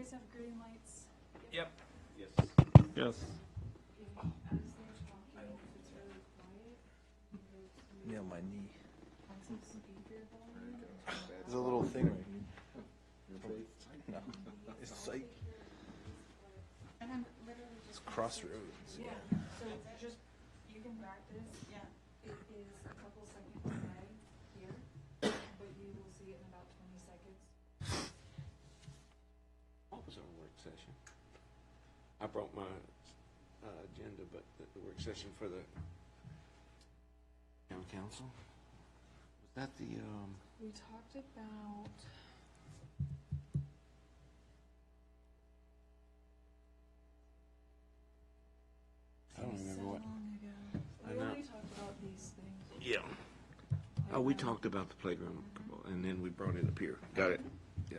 You guys have green lights? Yep. Yes. Yes. Me on my knee. Volume. There's a little thing right here. No. It's like And literally it's just. crossroads. Yeah, so just, you can practice, yeah, it is a couple seconds away here, but you will see it in about 20 seconds. What was our work session? I brought my agenda, but the work session for the town council? Was that the, We talked about. I don't remember what. So long ago. I We know. only talked about these things. Yeah. Oh, we talked about the playground, and then we brought it up here. Got it? Yeah.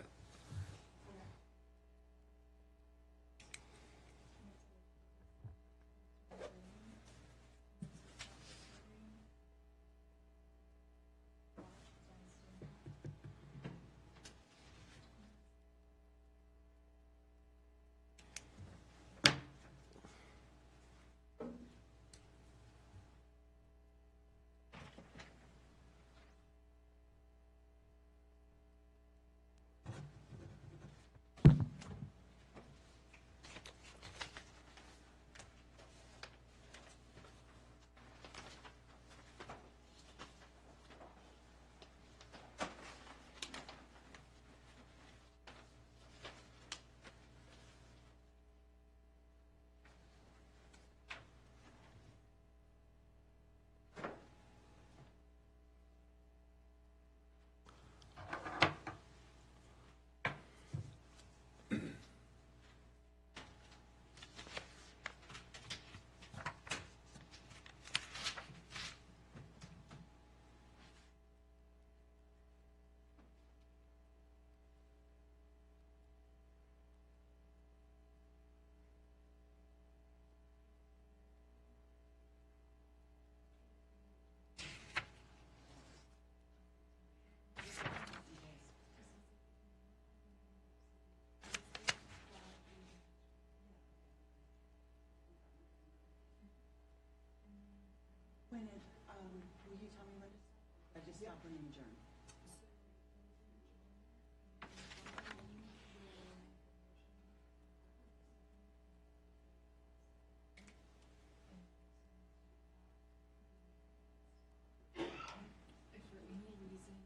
When it, will you tell me when to stop? I just stop when you adjourn. If for any reason.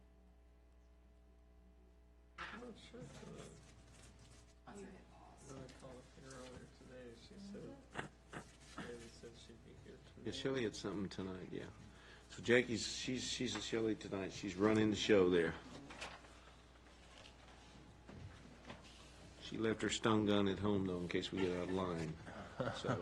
I'm not sure. When I called her earlier today, she said she'd be here Yeah, tomorrow. Shelley had something tonight, yeah. So Jackie's, she's at Shelley tonight. She's running the show there. She left her stun gun at home, though, in case we get out of line, so.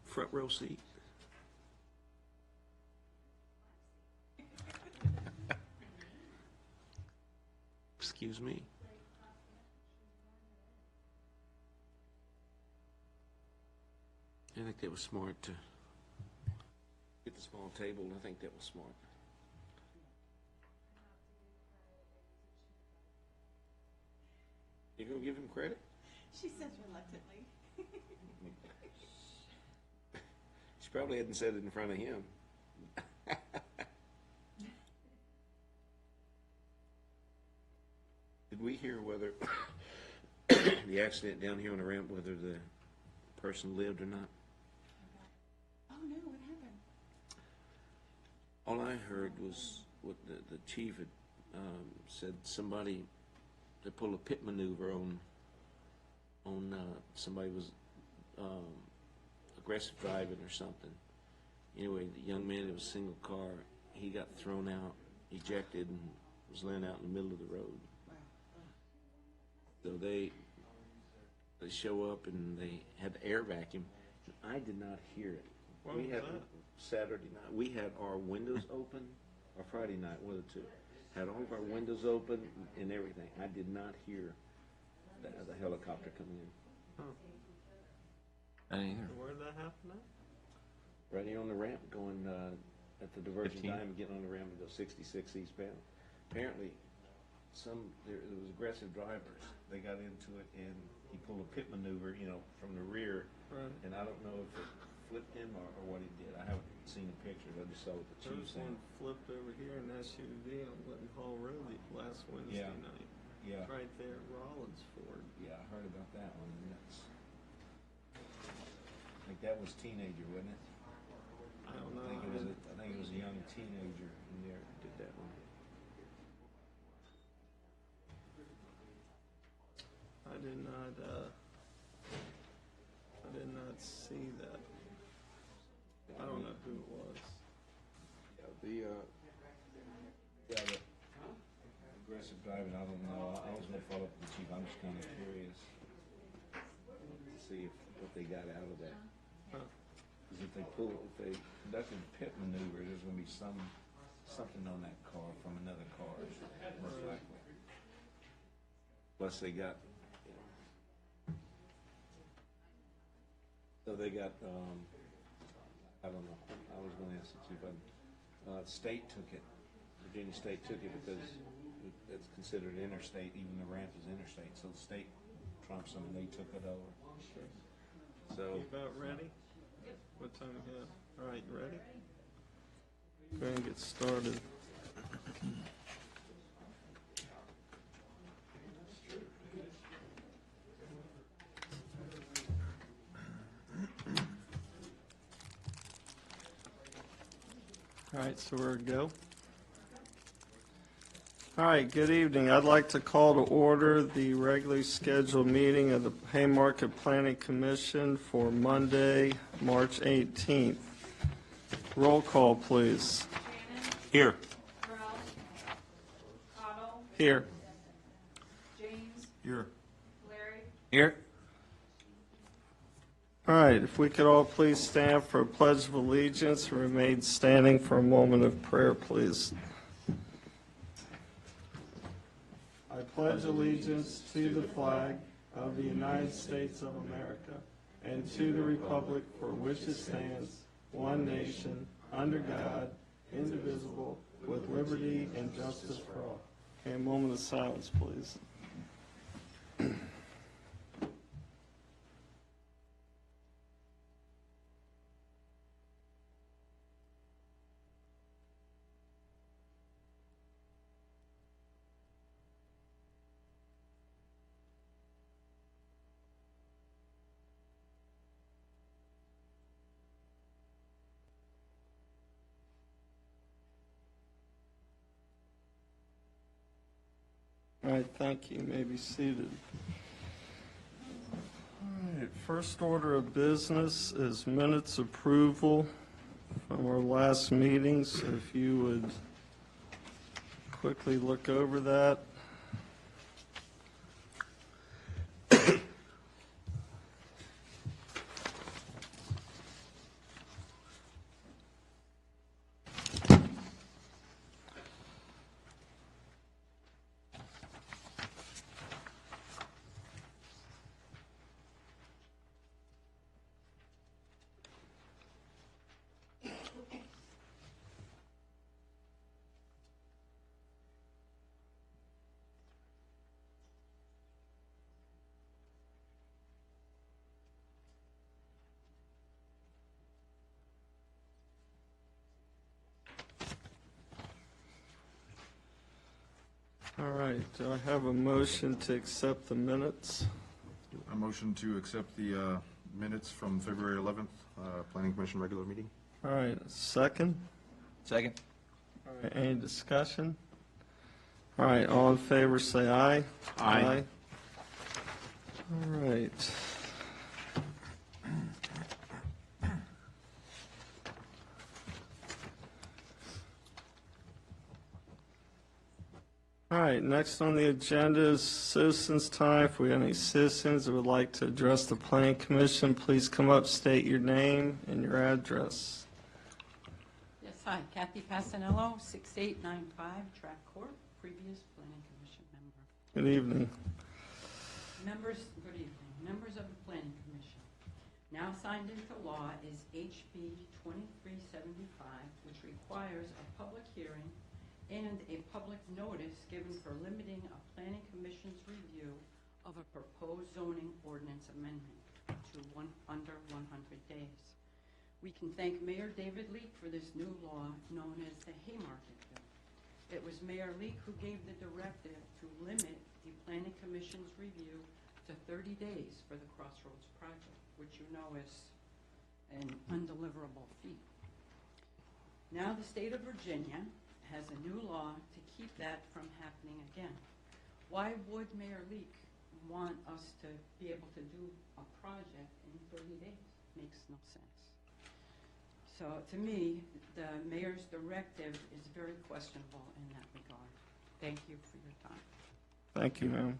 Front row seat. Excuse me. I think that was smart to get the small table. I think that was smart. You gonna give him credit? She says reluctantly. She probably hadn't said it in front of him. Did we hear whether the accident down here on the ramp, whether the person lived or not? Oh, no, what happened? All I heard was what the chief had said. Somebody, they pulled a pit maneuver on somebody was aggressive driving or something. Anyway, the young man, it was a single car. He got thrown out, ejected, and was laying out in the middle of the road. Wow. So they show up and they had the air vacuum. I did not hear it, When We was had that? Saturday night, we had our windows open, or Friday night, one of the two. Had all of our windows open and everything. I did not hear the helicopter come in. Oh, I didn't either. where did that happen at? Right here on the ramp going, at the diversion 15. diamond, getting on the ramp to go 66 eastbound. Apparently, there was aggressive drivers. They got into it and he pulled a pit maneuver, from the rear. Right. And I don't know if it flipped him or what he did. I haven't seen the pictures. I just saw what the There chief was said. one flipped over here in SUV on Glidden Hall Road last Wednesday Yeah. night. Yeah, Right there at Rollins Ford. yeah, I heard about that one. And I think that was teenager, wasn't it? I don't know. I think it was a young teenager in there that did that one. I did not see that. I don't know who it was. Yeah, the aggressive driving, I don't know. I was gonna follow up with the chief. I'm just kind of curious to see what they got out of that. Huh. Because if they conducted a pit maneuver, there's gonna be something on that car from another car, most likely. Plus they got, so they got, I don't know, I was gonna ask the chief, state took it, Virginia State took it because it's considered interstate, even the ramp is interstate, so the state trumps them and they took it over. So, You about ready? What time we have? All right, you ready? Go ahead and get started. All right, so we're go. All right, good evening. I'd like to call to order the regularly scheduled meeting of the Haymarket Planning Commission for Monday, March 18th. Roll call, please. Shannon, here. Terrell, Cottle, Here. James, Here. Larry, Here. All right, if we could all please stand for a pledge of allegiance and remain standing for a moment of prayer, please. I pledge allegiance to the flag of the United States of America and to the republic for which it stands, one nation, under God, indivisible, with liberty and justice for all. Okay, a moment of silence, please. All right, thank you. You may be seated. All right, first order of business is minutes approval from our last meetings. If you would quickly look over that. All right, do I have a motion to accept the minutes? A motion to accept the minutes from February 11th, Planning Commission regular meeting. All right, second? Second. All right, any discussion? All right, all in favor, say aye. Aye. All right. All right, next on the agenda is citizens' time. If we have any citizens that would like to address the planning commission, please come up, state your name and your address. Yes, hi, Kathy Passanello, 6895 Track Court, previous planning commission member. Good evening. Good evening. Members of the planning commission. Now signed into law is HB 2375, which requires a public hearing and a public notice given for limiting a planning commission's review of a proposed zoning ordinance amendment to under 100 days. We can thank Mayor David Leak for this new law known as the Haymarket Bill. It was Mayor Leak who gave the directive to limit the planning commission's review to 30 days for the Crossroads project, which you know is an undeliverable feat. Now the state of Virginia has a new law to keep that from happening again. Why would Mayor Leak want us to be able to do a project in 30 days? Makes no sense. So to me, the mayor's directive is very questionable in that regard. Thank you for your time. Thank you, ma'am.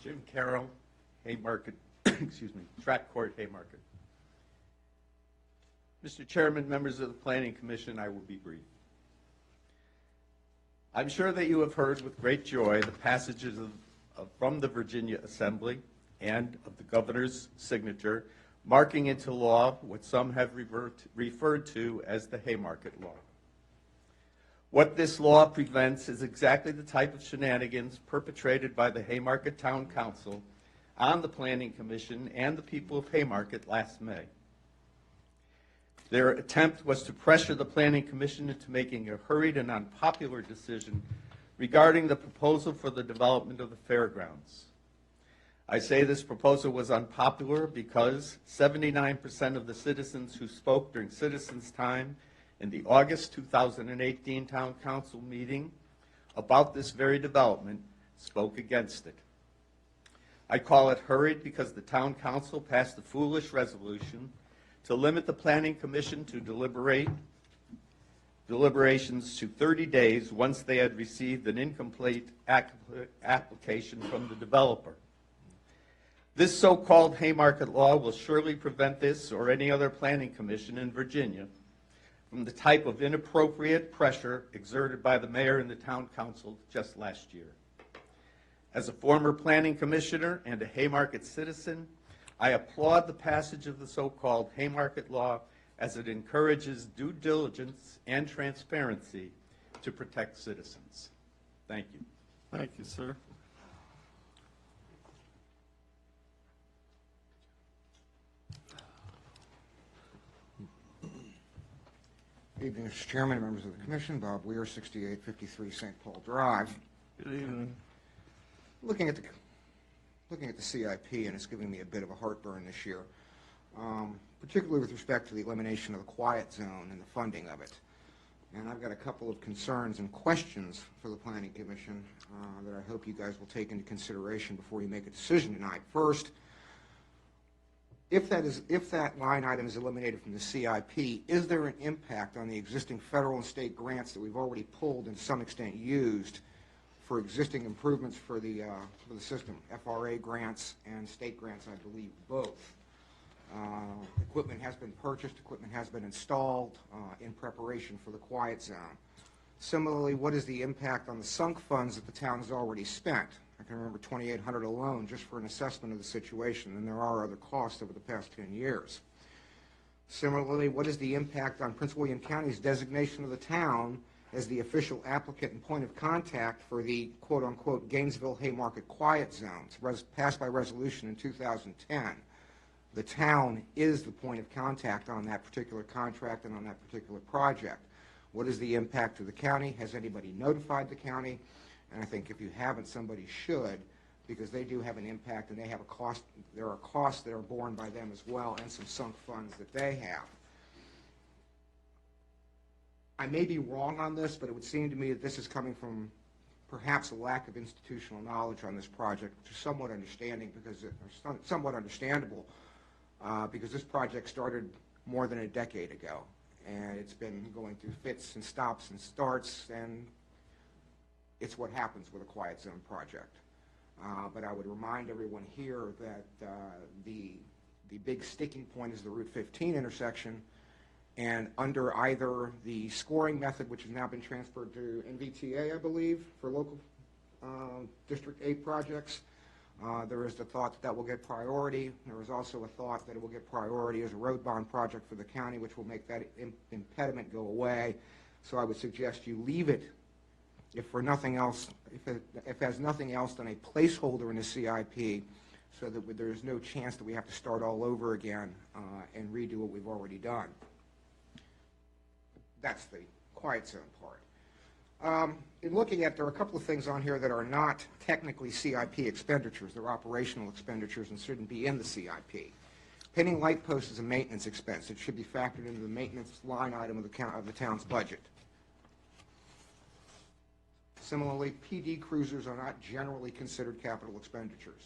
Jim Carroll, Haymarket, excuse me, Track Court, Haymarket. Mr. Chairman, members of the Planning Commission, I will be brief. I'm sure that you have heard with great joy the passages from the Virginia Assembly and of the governor's signature, marking into law what some have referred to as the Haymarket Law. What this law prevents is exactly the type of shenanigans perpetrated by the Haymarket Town Council on the Planning Commission and the people of Haymarket last May. Their attempt was to pressure the Planning Commission into making a hurried and unpopular decision regarding the proposal for the development of the fairgrounds. I say this proposal was unpopular because 79% of the citizens who spoke during citizens' time in the August 2018 Town Council meeting about this very development spoke against it. I call it hurried because the Town Council passed a foolish resolution to limit the Planning Commission to deliberations to 30 days once they had received an incomplete application from the developer. This so-called Haymarket Law will surely prevent this or any other planning commission in Virginia from the type of inappropriate pressure exerted by the mayor and the town council just last year. As a former planning commissioner and a Haymarket citizen, I applaud the passage of the so-called Haymarket Law as it encourages due diligence and transparency to protect citizens. Thank you. Thank you, sir. Evening, Mr. Chairman, members of the Commission. Bob Weir, 6853 St. Paul Drive. Good evening. Looking at the CIP, and it's giving me a bit of a heartburn this year, particularly with respect to the elimination of the quiet zone and the funding of it. And I've got a couple of concerns and questions for the Planning Commission that I hope you guys will take into consideration before you make a decision tonight. First, if that line item is eliminated from the CIP, is there an impact on the existing federal and state grants that we've already pulled and to some extent used for existing improvements for the system, FRA grants and state grants, I believe both? Equipment has been purchased, equipment has been installed in preparation for the quiet zone. Similarly, what is the impact on the sunk funds that the town has already spent? I can remember $2,800 alone just for an assessment of the situation, and there are other costs over the past 10 years. Similarly, what is the impact on Prince William County's designation of the town as the official applicant and point of contact for the quote-unquote Gainesville-Haymarket Quiet Zones, passed by resolution in 2010? The town is the point of contact on that particular contract and on that particular project. What is the impact to the county? Has anybody notified the county? And I think if you haven't, somebody should, because they do have an impact and they have a cost. There are costs that are borne by them as well, and some sunk funds that they have. I may be wrong on this, but it would seem to me that this is coming from perhaps a lack of institutional knowledge on this project, which is somewhat understandable. because this project started more than a decade ago, and it's been going through fits and stops and starts, and it's what happens with a quiet zone project. But I would remind everyone here that the big sticking point is the Route 15 intersection, and under either the scoring method, which has now been transferred to NVTA, I believe, for local District 8 projects, there is the thought that will get priority. There is also a thought that it will get priority as a road bond project for the county, which will make that impediment go away. So I would suggest you leave it, if for nothing else, if it has nothing else than a placeholder in the CIP, so that there is no chance that we have to start all over again and redo what we've already done. That's the quiet zone part. In looking at, there are a couple of things on here that are not technically CIP expenditures. They're operational expenditures and shouldn't be in the CIP. Painting light posts is a maintenance expense. It should be factored into the maintenance line item of the town's budget. Similarly, PD cruisers are not generally considered capital expenditures.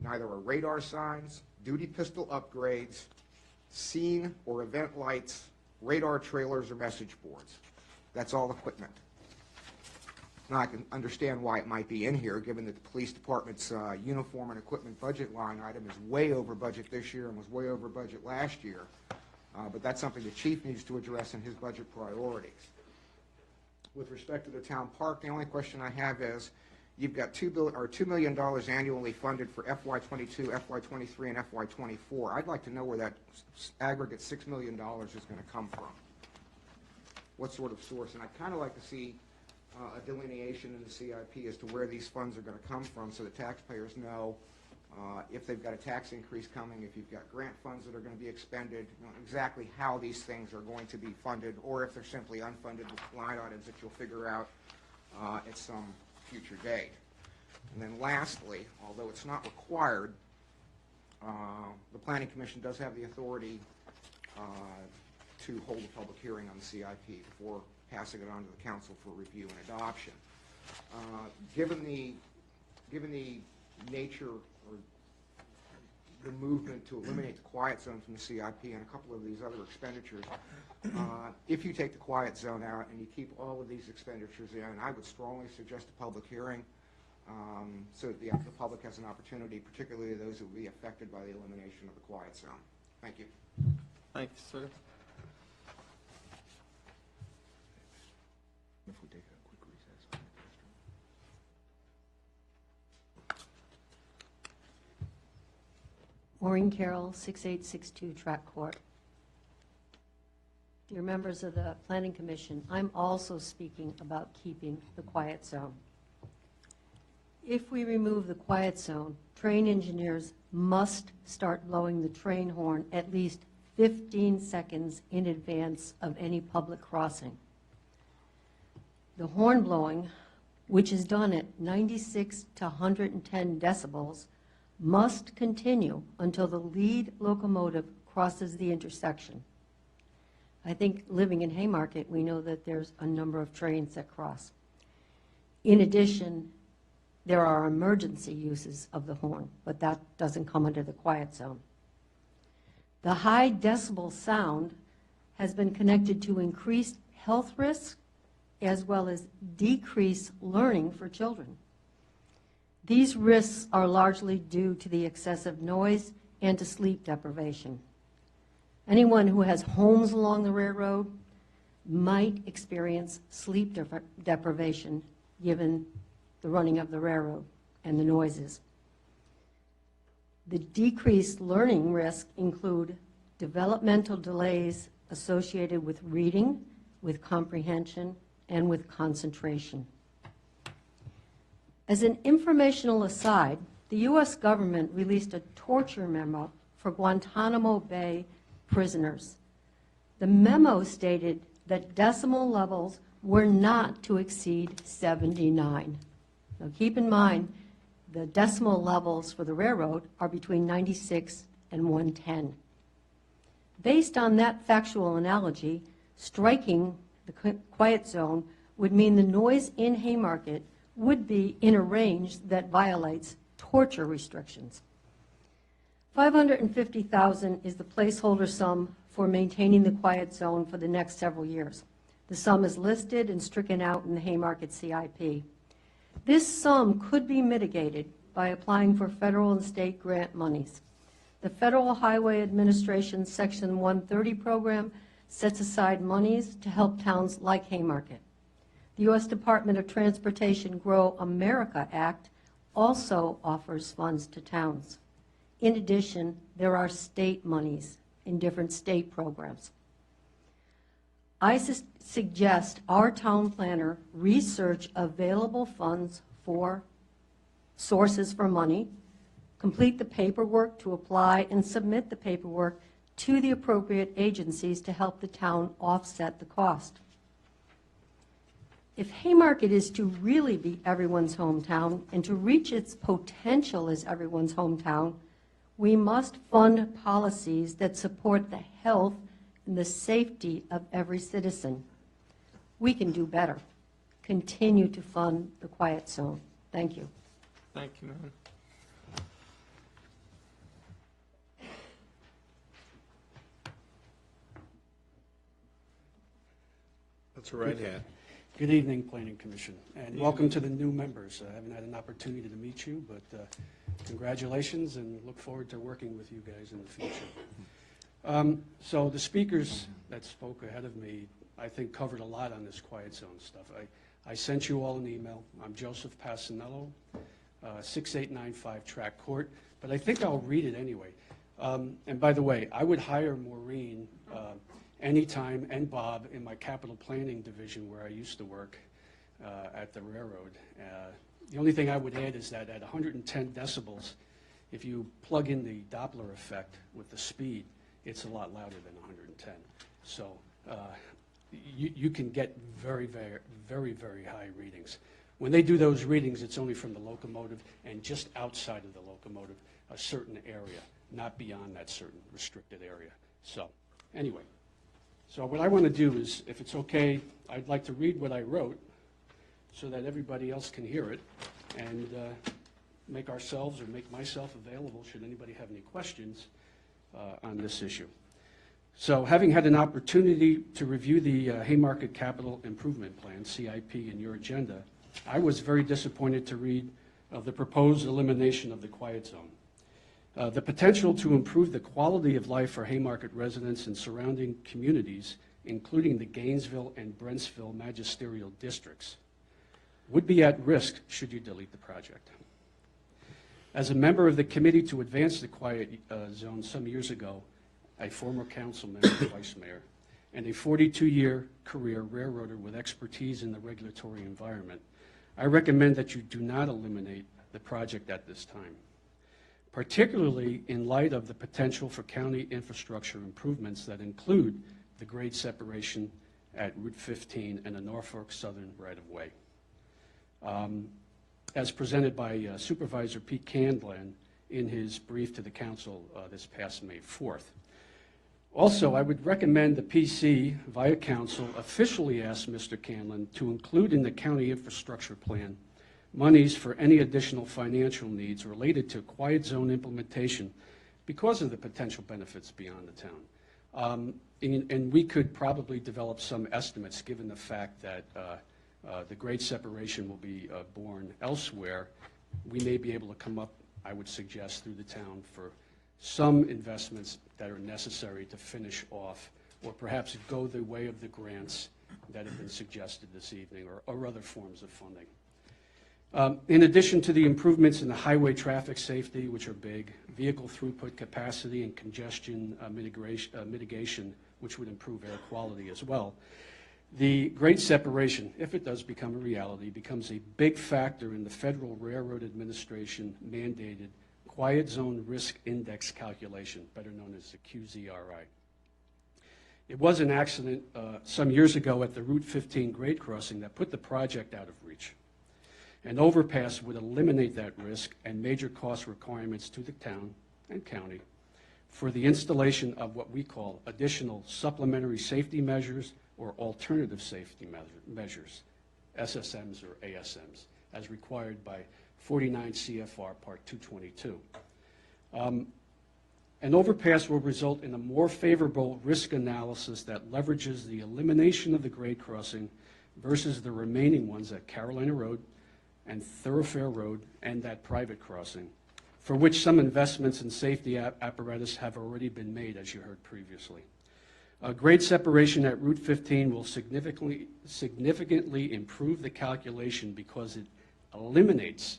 Neither are radar signs, duty pistol upgrades, scene or event lights, radar trailers, or message boards. That's all equipment. Now, I can understand why it might be in here, given that the police department's uniform and equipment budget line item is way over budget this year and was way over budget last year. But that's something the chief needs to address in his budget priorities. With respect to the town park, the only question I have is, you've got $2 million annually funded for FY22, FY23, and FY24. I'd like to know where that aggregate $6 million is going to come from. What sort of source? And I'd kind of like to see a delineation in the CIP as to where these funds are going to come from, so the taxpayers know if they've got a tax increase coming, if you've got grant funds that are going to be expended, exactly how these things are going to be funded, or if they're simply unfunded line items that you'll figure out at some future date. And then lastly, although it's not required, the Planning Commission does have the authority to hold a public hearing on the CIP before passing it on to the council for review and adoption. Given the nature or the movement to eliminate the quiet zone from the CIP and a couple of these other expenditures, if you take the quiet zone out and you keep all of these expenditures in, I would strongly suggest a public hearing so that the public has an opportunity, particularly those who will be affected by the elimination of the quiet zone. Thank you. Thank you, sir. If we take a quick recess. Maureen Carroll, 6862 Track Court. Dear members of the Planning Commission, I'm also speaking about keeping the quiet zone. If we remove the quiet zone, train engineers must start blowing the train horn at least 15 seconds in advance of any public crossing. The horn blowing, which is done at 96 to 110 decibels, must continue until the lead locomotive crosses the intersection. I think living in Haymarket, we know that there's a number of trains that cross. In addition, there are emergency uses of the horn, but that doesn't come under the quiet zone. The high decibel sound has been connected to increased health risks as well as decreased learning for children. These risks are largely due to the excessive noise and to sleep deprivation. Anyone who has homes along the railroad might experience sleep deprivation given the running of the railroad and the noises. The decreased learning risks include developmental delays associated with reading, with comprehension, and with concentration. As an informational aside, the U.S. government released a torture memo for Guantanamo Bay prisoners. The memo stated that decimal levels were not to exceed 79. Now keep in mind, the decimal levels for the railroad are between 96 and 110. Based on that factual analogy, striking the quiet zone would mean the noise in Haymarket would be in a range that violates torture restrictions. $550,000 is the placeholder sum for maintaining the quiet zone for the next several years. The sum is listed and stricken out in the Haymarket CIP. This sum could be mitigated by applying for federal and state grant monies. The Federal Highway Administration Section 130 program sets aside monies to help towns like Haymarket. The U.S. Department of Transportation Grow America Act also offers funds to towns. In addition, there are state monies in different state programs. I suggest our town planner research available funds for sources for money, complete the paperwork to apply, and submit the paperwork to the appropriate agencies to help the town offset the cost. If Haymarket is to really be everyone's hometown and to reach its potential as everyone's hometown, we must fund policies that support the health and the safety of every citizen. We can do better. Continue to fund the quiet zone. Thank you. Thank you, ma'am. That's the right hat. Good evening, Planning Commission, and welcome to the new members. I haven't had an opportunity to meet you, but congratulations, and look forward to working with you guys in the future. So the speakers that spoke ahead of me, I think, covered a lot on this quiet zone stuff. I sent you all an email. I'm Joseph Passanello, 6895 Track Court, but I think I'll read it anyway. And by the way, I would hire Maureen anytime, and Bob, in my capital planning division where I used to work at the railroad. The only thing I would add is that at 110 decibels, if you plug in the Doppler effect with the speed, it's a lot louder than 110. So you can get very, very, very, very high readings. When they do those readings, it's only from the locomotive and just outside of the locomotive, a certain area, not beyond that certain restricted area. So anyway. So what I want to do is, if it's okay, I'd like to read what I wrote so that everybody else can hear it, and make ourselves or make myself available should anybody have any questions on this issue. So having had an opportunity to review the Haymarket Capital Improvement Plan, CIP, in your agenda, I was very disappointed to read of the proposed elimination of the quiet zone. The potential to improve the quality of life for Haymarket residents and surrounding communities, including the Gainesville and Brentsville magisterial districts, would be at risk should you delete the project. As a member of the committee to advance the quiet zone some years ago, a former council member, vice mayor, and a 42-year career railroader with expertise in the regulatory environment, I recommend that you do not eliminate the project at this time, particularly in light of the potential for county infrastructure improvements that include the grade separation at Route 15 and the Norfolk Southern right-of-way. As presented by Supervisor Pete Candland in his brief to the council this past May 4th. Also, I would recommend the PC, via council, officially ask Mr. Candland to include in the county infrastructure plan monies for any additional financial needs related to quiet zone implementation because of the potential benefits beyond the town. And we could probably develop some estimates given the fact that the grade separation will be borne elsewhere. We may be able to come up, I would suggest, through the town for some investments that are necessary to finish off, or perhaps go the way of the grants that have been suggested this evening, or other forms of funding. In addition to the improvements in the highway traffic safety, which are big, vehicle throughput capacity and congestion mitigation, which would improve air quality as well, the grade separation, if it does become a reality, becomes a big factor in the Federal Railroad Administration mandated Quiet Zone Risk Index calculation, better known as the QZRI. It was an accident some years ago at the Route 15 grade crossing that put the project out of reach. An overpass would eliminate that risk and major cost requirements to the town and county for the installation of what we call additional supplementary safety measures or alternative safety measures, SSMs or ASMs, as required by 49 CFR Part 222. An overpass will result in a more favorable risk analysis that leverages the elimination of the grade crossing versus the remaining ones at Carolina Road and Thoroughfare Road and that private crossing, for which some investments in safety apparatus have already been made, as you heard previously. Grade separation at Route 15 will significantly improve the calculation because it eliminates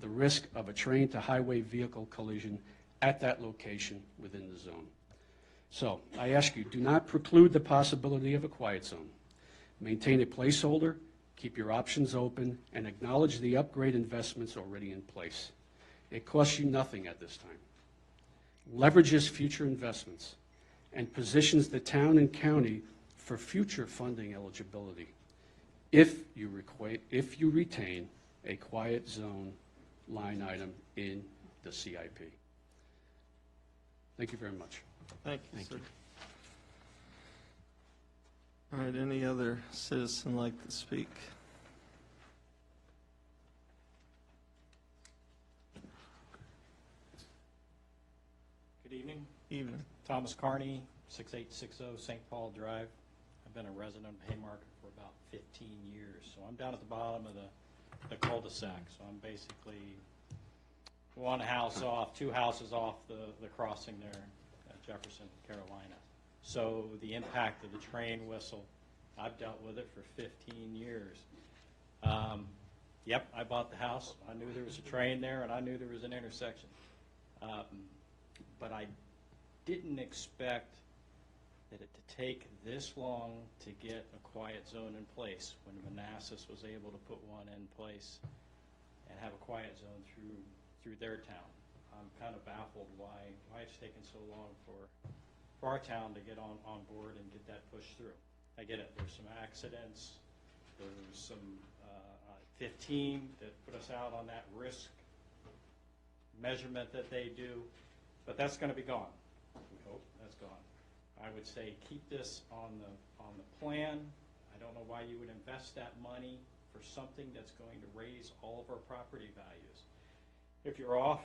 the risk of a train-to-highway vehicle collision at that location within the zone. So I ask you, do not preclude the possibility of a quiet zone. Maintain a placeholder, keep your options open, and acknowledge the upgrade investments already in place. It costs you nothing at this time. Leverages future investments and positions the town and county for future funding eligibility if you retain a quiet zone line item in the CIP. Thank you very much. Thank you, Thank sir. you. All right, any other citizen like to speak? Good evening. Evening. Thomas Carney, 6860 St. Paul Drive. I've been a resident of Haymarket for about 15 years, so I'm down at the bottom of the cul-de-sac. So I'm basically one house off, two houses off the crossing there at Jefferson, Carolina. So the impact of the train whistle, I've dealt with it for 15 years. Yep, I bought the house. I knew there was a train there, and I knew there was an intersection. But I didn't expect that it to take this long to get a quiet zone in place when Manassas was able to put one in place and have a quiet zone through their town. I'm kind of baffled why it's taken so long for our town to get on board and get that pushed through. I get it, there's some accidents, there's some 15 that put us out on that risk measurement that they do, but that's going to be gone. We hope that's gone. I would say keep this on the plan. I don't know why you would invest that money for something that's going to raise all of our property values. If you're on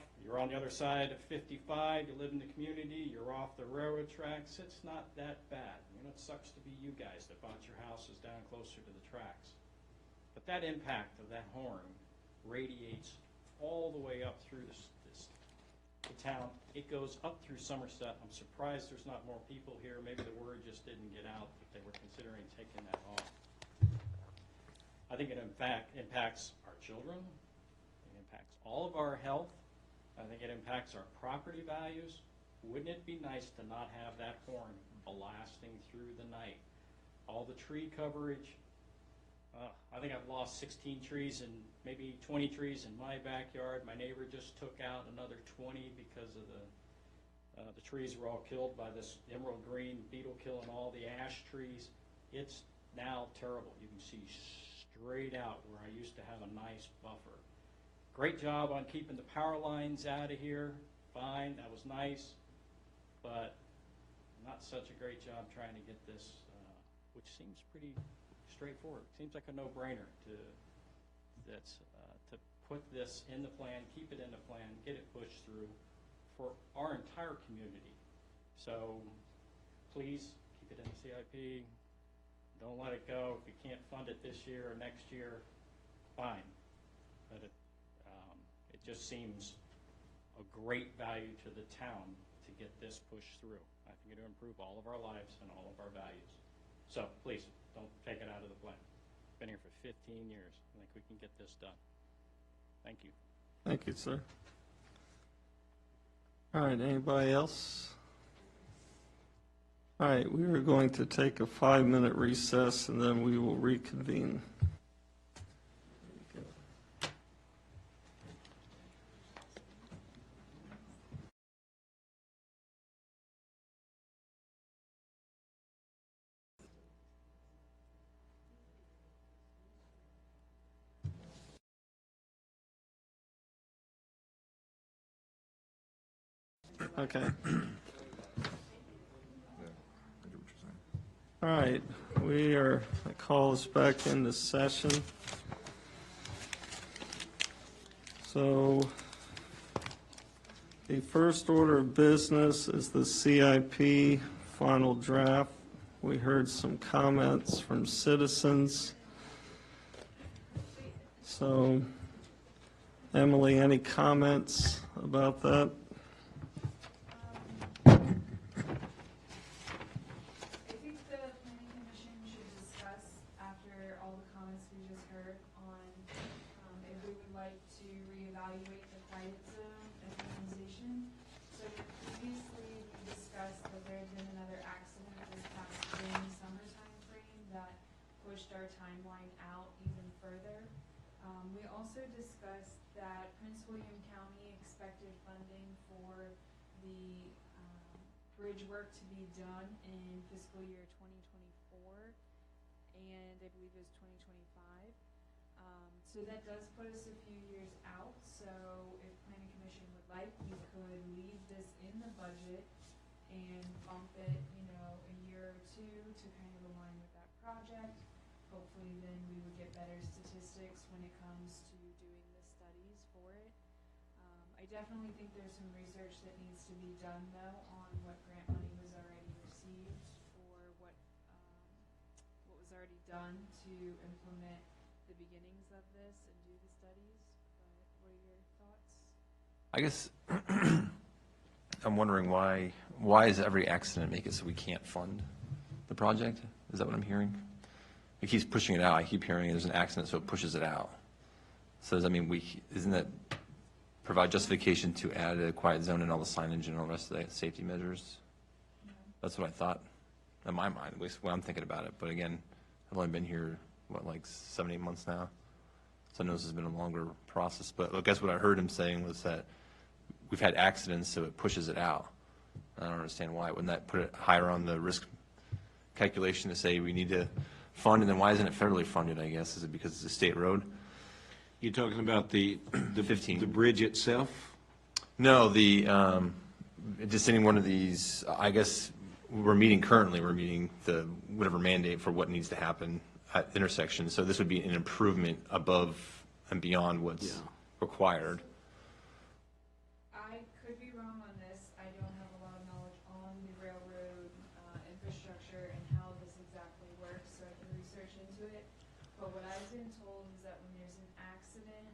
the other side of 55, you live in the community, you're off the railroad tracks, it's not that bad. You know, it sucks to be you guys that bought your houses down closer to the tracks. But that impact of that horn radiates all the way up through the town. It goes up through Somerset. I'm surprised there's not more people here. Maybe the word just didn't get out that they were considering taking that off. I think it in fact impacts our children. It impacts all of our health. I think it impacts our property values. Wouldn't it be nice to not have that horn blasting through the night? All the tree coverage. I think I've lost 16 trees and maybe 20 trees in my backyard. My neighbor just took out another 20 because of the trees were all killed by this emerald green beetle killing all the ash trees. It's now terrible. You can see straight out where I used to have a nice buffer. Great job on keeping the power lines out of here. Fine, that was nice, but not such a great job trying to get this, which seems pretty straightforward. Seems like a no-brainer to put this in the plan, keep it in the plan, get it pushed through for our entire community. So please keep it in the CIP. Don't let it go. If you can't fund it this year or next year, fine. But it just seems a great value to the town to get this pushed through. I think it'll improve all of our lives and all of our values. So please, don't take it out of the plan. Been here for 15 years. I think we can get this done. Thank you. Thank you, sir. All right, anybody else? All right, we are going to take a 5-minute recess and then we will reconvene. Okay. Yeah, I get what you're saying. All right, I call us back into session. So, The first order of business is the CIP final draft. We heard some comments from citizens. So, Emily, any comments about that? I think the planning commission should discuss, after all the comments we just heard, on if we would like to reevaluate the quiet zone as an organization. So previously, we discussed that there had been another accident this past spring, summer timeframe that pushed our timeline out even further. We also discussed that Prince William County expected funding for the bridge work to be done in fiscal year 2024, and I believe it was 2025. So that does put us a few years out, so if planning commission would like, we could leave this in the budget and bump it, a year or two to kind of align with that project. Hopefully then we would get better statistics when it comes to doing the studies for it. I definitely think there's some research that needs to be done though on what grant money was already received or what was already done to implement the beginnings of this and do the studies. But what are your thoughts? I guess I'm wondering why does every accident make it so we can't fund the project? Is that what I'm hearing? It keeps pushing it out. I keep hearing there's an accident, so it pushes it out. So does that mean isn't that provide justification to add a quiet zone and all the signage and all the rest of the safety measures? That's what I thought in my mind, at least when I'm thinking about it. But again, I've only been here, like 7-8 months now. So I know this has been a longer process. But I guess what I heard him saying was that we've had accidents, so it pushes it out. I don't understand why. Wouldn't that put it higher on the risk calculation to say we need to fund, and then why isn't it federally funded, I guess? Is it because it's a state road? You're talking about the 15. The bridge itself? No, just any one of these, I guess we're meeting the whatever mandate for what needs to happen at intersections. So this would be an improvement above and beyond what's required. I could be wrong on this. I don't have a lot of knowledge on the railroad infrastructure and how this exactly works, so I can research into it. But what I've been told is that when there's an accident,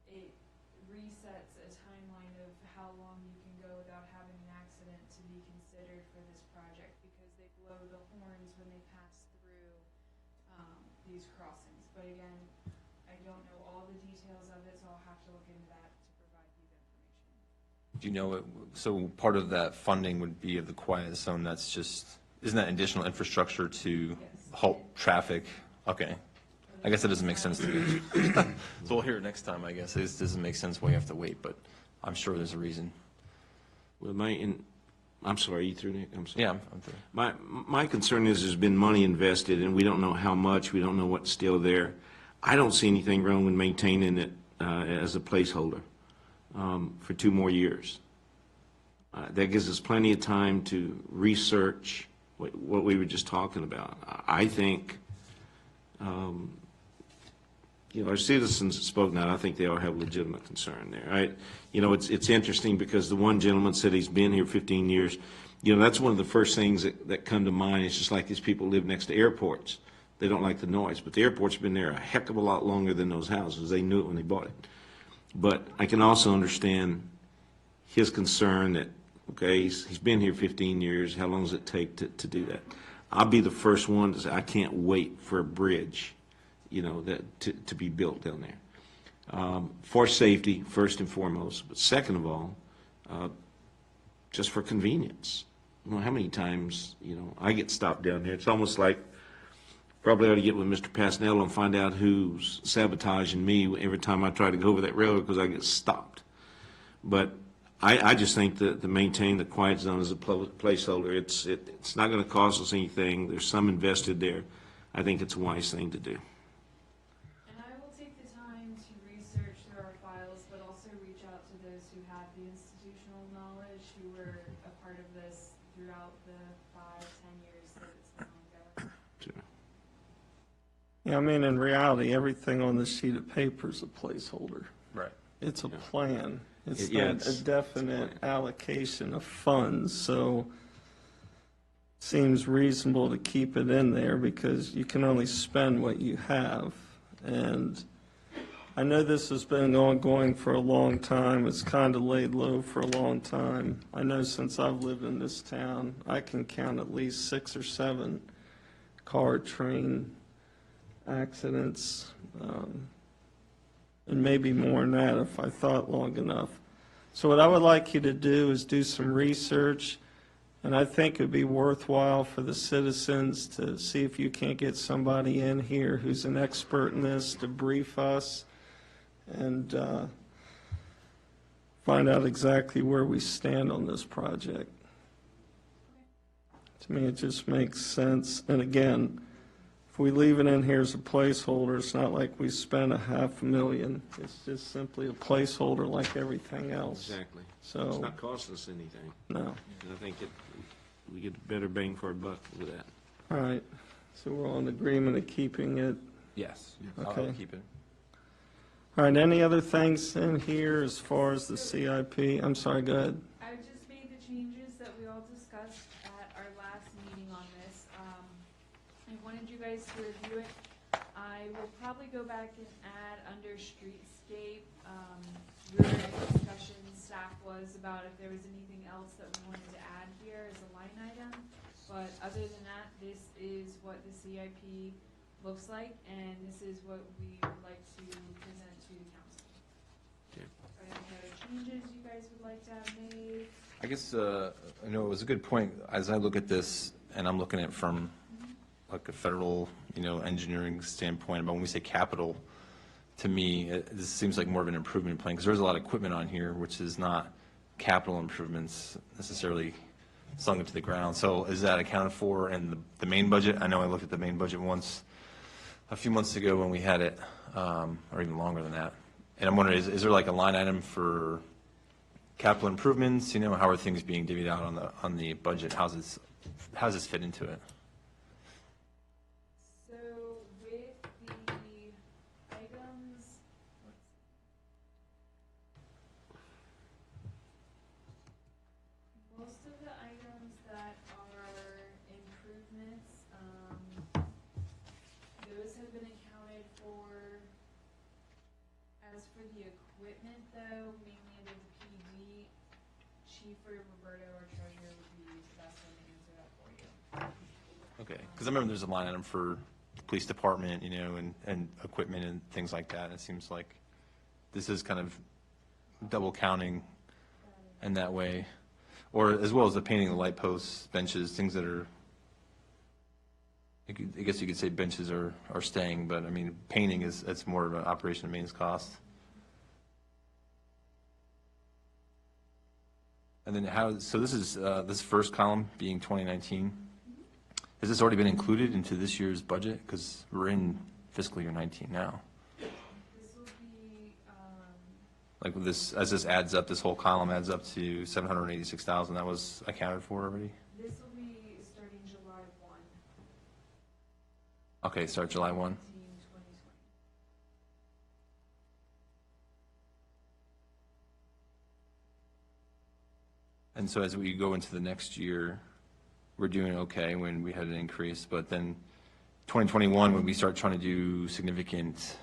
it resets a timeline of how long you can go without having an accident to be considered for this project, because they blow the horns when they pass through these crossings. But again, I don't know all the details of it, so I'll have to look into that to provide you the information. Do you know, so part of that funding would be of the quiet zone, isn't that additional infrastructure to halt traffic? Okay. I guess that doesn't make sense to me. So we'll hear it next time, I guess. It doesn't make sense why you have to wait, but I'm sure there's a reason. Well, I'm sorry, you through, Nick? I'm sorry. Yeah, I'm through. My concern is there's been money invested, and we don't know how much, we don't know what's still there. I don't see anything wrong with maintaining it as a placeholder for 2 more years. That gives us plenty of time to research what we were just talking about. I think, our citizens have spoken out. I think they all have legitimate concern there. It's interesting because the one gentleman said he's been here 15 years. That's one of the first things that come to mind. It's just like these people live next to airports. They don't like the noise, but the airport's been there a heck of a lot longer than those houses. They knew it when they bought it. But I can also understand his concern that, okay, he's been here 15 years. How long does it take to do that? I'll be the first one to say I can't wait for a bridge, to be built down there. For safety, first and foremost, but second of all, just for convenience. How many times, I get stopped down there. It's almost like probably ought to get with Mr. Pasnell and find out who's sabotaging me every time I try to go over that railroad because I get stopped. But I just think that to maintain the quiet zone as a placeholder, it's not going to cost us anything. There's some invested there. I think it's a wise thing to do. And I will take the time to research through our files, but also reach out to those who have the institutional knowledge, who were a part of this throughout the 5-10 years that it's been ongoing. Sure. Yeah, in reality, everything on this sheet of paper is a placeholder. Right. It's a plan. It's Yeah, not a it's definite allocation of funds, so seems reasonable to keep it in there because you can only spend what you have. And I know this has been ongoing for a long time. It's kind of laid low for a long time. I know since I've lived in this town, I can count at least 6 or 7 car train accidents, and maybe more than that if I thought long enough. So what I would like you to do is do some research, and I think it'd be worthwhile for the citizens to see if you can't get somebody in here who's an expert in this to brief us and find out exactly where we stand on this project. To me, it just makes sense. And again, if we leave it in here as a placeholder, it's not like we spent $500,000. It's just simply a placeholder like everything else. Exactly. So- It's not costing us anything. No. And I think we get better bang for our buck with that. All right. So we're all in agreement of keeping it. Yes. Okay. I'll keep it. All right, any other things in here as far as the CIP? I'm sorry, go ahead. I just made the changes that we all discussed at our last meeting on this. I wanted you guys to review it. I will probably go back and add under streetscape, where the discussion staff was about if there was anything else that we wanted to add here as a line item. But other than that, this is what the CIP looks like, and this is what we would like to present to the council. Okay. Are there any other changes you guys would like to have made? I guess, I know it was a good point. As I look at this, and I'm looking at it from like a federal, engineering standpoint, but when we say capital, to me, this seems like more of an improvement plan, because there's a lot of equipment on here, which is not capital improvements necessarily sunk into the ground. So is that accounted for in the main budget? I know I looked at the main budget once, a few months ago when we had it, or even longer than that. And I'm wondering, is there like a line item for capital improvements? How are things being divvied out on the budget? How's this fit into it? So with the items, most of the items that are improvements, those have been accounted for. As for the equipment though, mainly under the PD, Chief or Roberto or Treasurer would be the best one to answer that for you. Okay, because I remember there's a line item for police department, and equipment and things like that. It seems like this is kind of double counting in that way. Or as well as the painting, the light posts, benches, things that are, I guess you could say benches are staying, but I mean, painting it's more of an operation and maintenance cost. And then so this is, this first column being 2019. Has this already been included into this year's budget? Because we're in fiscal year 19 now. This will be, Like with this, as this adds up, this whole column adds up to 786,000. That was accounted for already? this will be starting July 1, Okay, start July 1. 2020. And so as we go into the next year, we're doing okay when we had an increase, but then 2021, when we start trying to do significant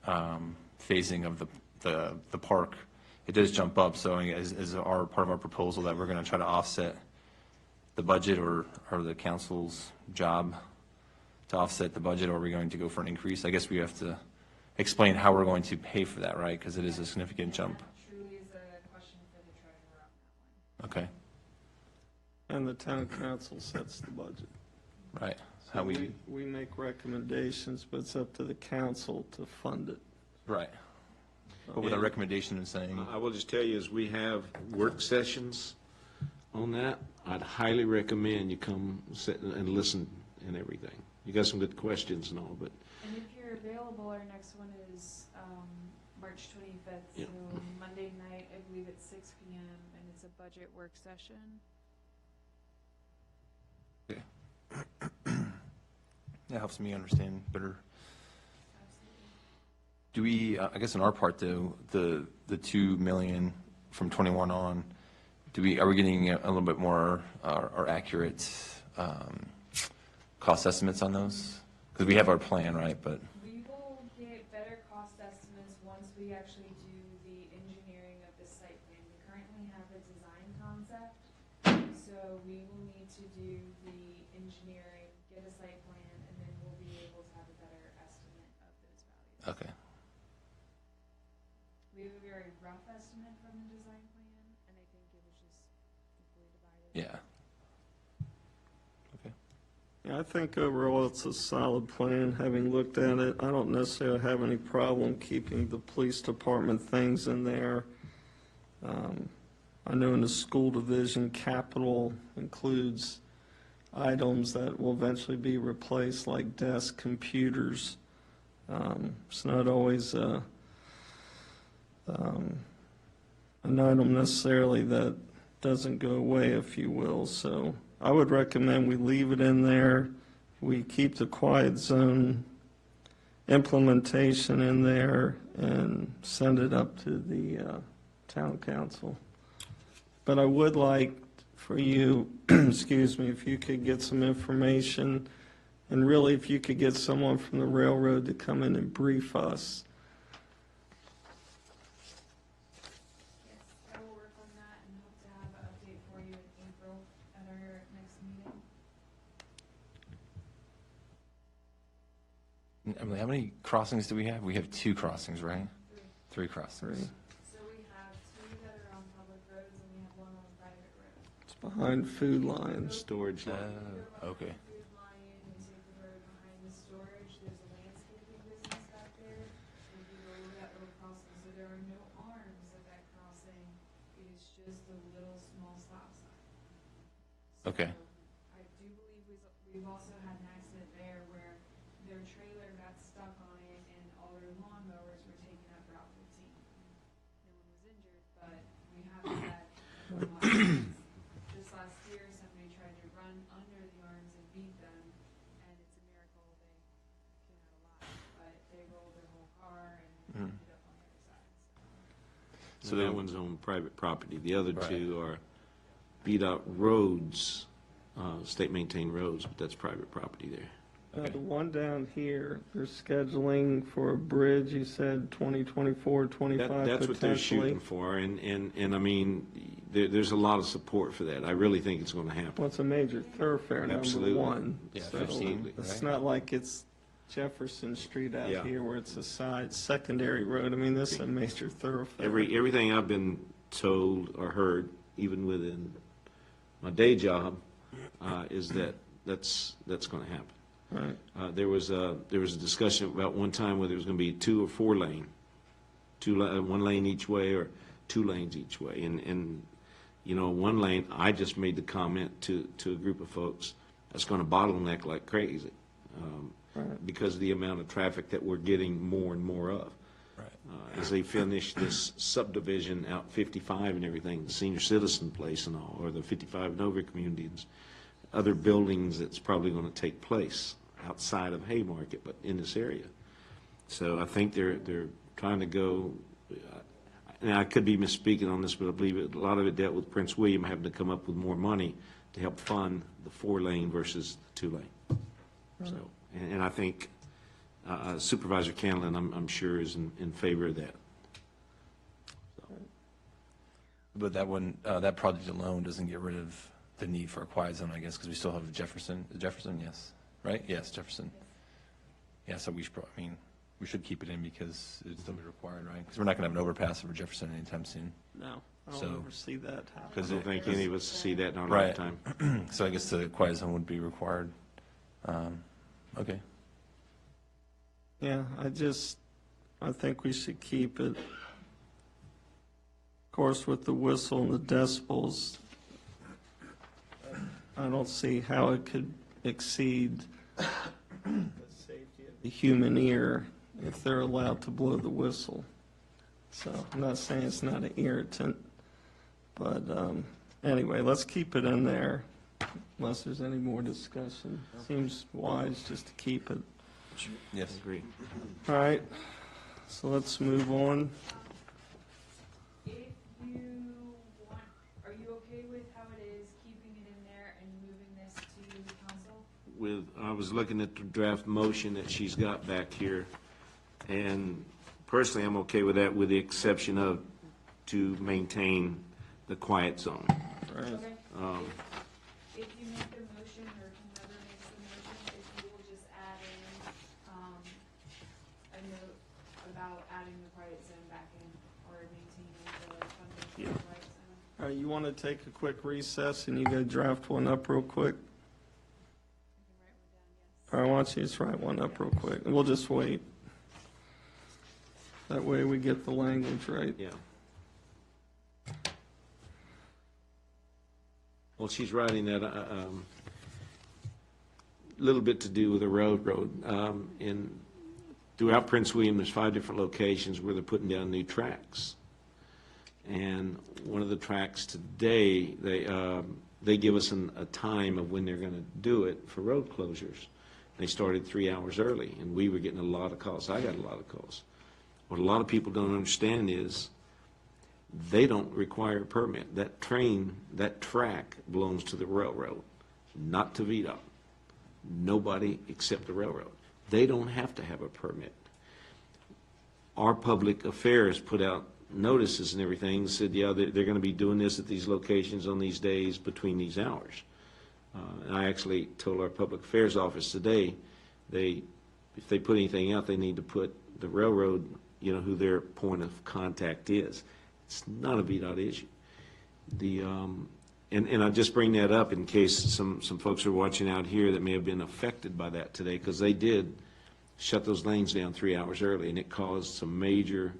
phasing of the park, it does jump up. So is part of our proposal that we're going to try to offset the budget, or the council's job to offset the budget, or are we going to go for an increase? I guess we have to explain how we're going to pay for that, right? Because it is a significant jump. Truly is a question for the treasurer on that one. Okay, And the town council sets the budget. right. So How we, we make recommendations, but it's up to the council to fund it. right. But with a recommendation in saying, I will just tell you, as we have work sessions on that, I'd highly recommend you come sit and listen and everything. You got some good questions and all, but And if you're available, our next one is March 25th, so Yeah. Monday night, I believe at 6 p.m., and it's a budget work session. that helps me understand better. Absolutely. Do we, I guess on our part though, the 2 million from 21 on, are we getting a little bit more or accurate cost estimates on those? Because we have our plan, right, but, We will get better cost estimates once we actually do the engineering of the site plan. We currently have a design concept, so we will need to do the engineering, get a site plan, and then we'll be able to have a better estimate of those values. okay. We have a very rough estimate from the design plan, and I think it was just equally divided. Yeah. Okay. Yeah, I think overall it's a solid plan. Having looked at it, I don't necessarily have any problem keeping the police department things in there. I know in the school division, capital includes items that will eventually be replaced, like desks, computers. It's not always an item necessarily that doesn't go away, if you will. So I would recommend we leave it in there. We keep the quiet zone implementation in there and send it up to the town council. But I would like for you, excuse me, if you could get some information, and really if you could get someone from the railroad to come in and brief us. Yes, I will work on that and hope to have an update for you in April at our next meeting. Emily, how many crossings do we have? We have 2 crossings, right? 3 crossings. So we have 2 that are on public roads and we have 1 on private road. It's behind Food Lion. Storage lot. Okay. Food Lion, we take the road behind the storage, there's a landscaping business back there. If you go over that little crossing, so there are no arms at that crossing, it is just a little small stop sign. Okay. So I do believe we've also had an accident there where their trailer got stuck on it and all their lawnmowers were taken up Route 15. No one was injured, but we have had one last, just last year, somebody tried to run under the arms and beat them, and it's a miracle they came out alive, but they rolled their whole car and ended up on the other side. So that one's on private property. The other Right. 2 are beat out roads, state maintained roads, but that's private property there. The one down here, they're scheduling for a bridge, you said 2024, 25 That's what they're potentially. shooting for, and I mean, there's a lot of support for that. I really think it's going to happen. Well, it's a major thoroughfare, number Absolutely. 1. Yeah, So 15, it's right? not like it's Jefferson Street out Yeah. here where it's a secondary road. I mean, this is a major thoroughfare. Everything I've been told or heard, even within my day job, is that that's going to happen. Right. There was a discussion about one time whether it was going to be 2 or 4 lane, 1 lane each way or 2 lanes each way. And you know, 1 lane, I just made the comment to a group of folks, that's going to bottleneck like crazy because of the amount of traffic that we're getting more and more of. Right. As they finish this subdivision out 55 and everything, the senior citizen place and all, or the 55 and over communities, other buildings that's probably going to take place outside of Haymarket, but in this area. So I think they're trying to go, and I could be misspeaking on this, but I believe a lot of it dealt with Prince William having to come up with more money to help fund the 4-lane versus the 2-lane. So, and I think Supervisor Canlin, I'm sure, is in favor of that. But that one, that project alone doesn't get rid of the need for a quiet zone, I guess, because we still have Jefferson, yes, right? Yes, Jefferson. Yeah, so we should keep it in because it'd still be required, right? Because we're not going to have an overpass over Jefferson anytime soon. No, I don't So- ever see that happen. I don't think any of us see that in our Right. lifetime. So I guess the quiet zone would be required. Okay. Yeah, I think we should keep it. Of course, with the whistle and the decibels, I don't see how it could exceed the safety of the human ear if they're allowed to blow the whistle. So I'm not saying it's not an irritant, but anyway, let's keep it in there unless there's any more discussion. Seems wise just to keep it. Yes. Agree. All right, so let's move on. If you I was looking at the draft motion that she's got back here, and personally, I'm okay with that, with the exception of to maintain the quiet zone. Right. Okay. Um, If you make the motion, or whoever makes the motion, if you will just add in, a note about adding the quiet zone back in, or maintaining the funding for the quiet zone. All right, you want to take a quick recess and you go draft one up real quick? All right, why don't you just write one up real quick, and we'll just wait. That way we get the language right. Yeah. Well, she's writing that, little bit to do with the road. Throughout Prince William, there's 5 different locations where they're putting down new tracks. And one of the tracks today, they give us a time of when they're gonna do it for road closures. They started 3 hours early, and we were getting a lot of calls. I got a lot of calls. What a lot of people don't understand is they don't require a permit. That track belongs to the railroad, not to VDOT. Nobody except the railroad. They don't have to have a permit. Our public affairs put out notices and everything, said, yeah, they're gonna be doing this at these locations on these days between these hours. And I actually told our public affairs office today, if they put anything out, they need to put the railroad, who their point of contact is. It's not a VDOT issue. And I just bring that up in case some folks are watching out here that may have been affected by that today, because they did shut those lanes down 3 hours early, and it caused some major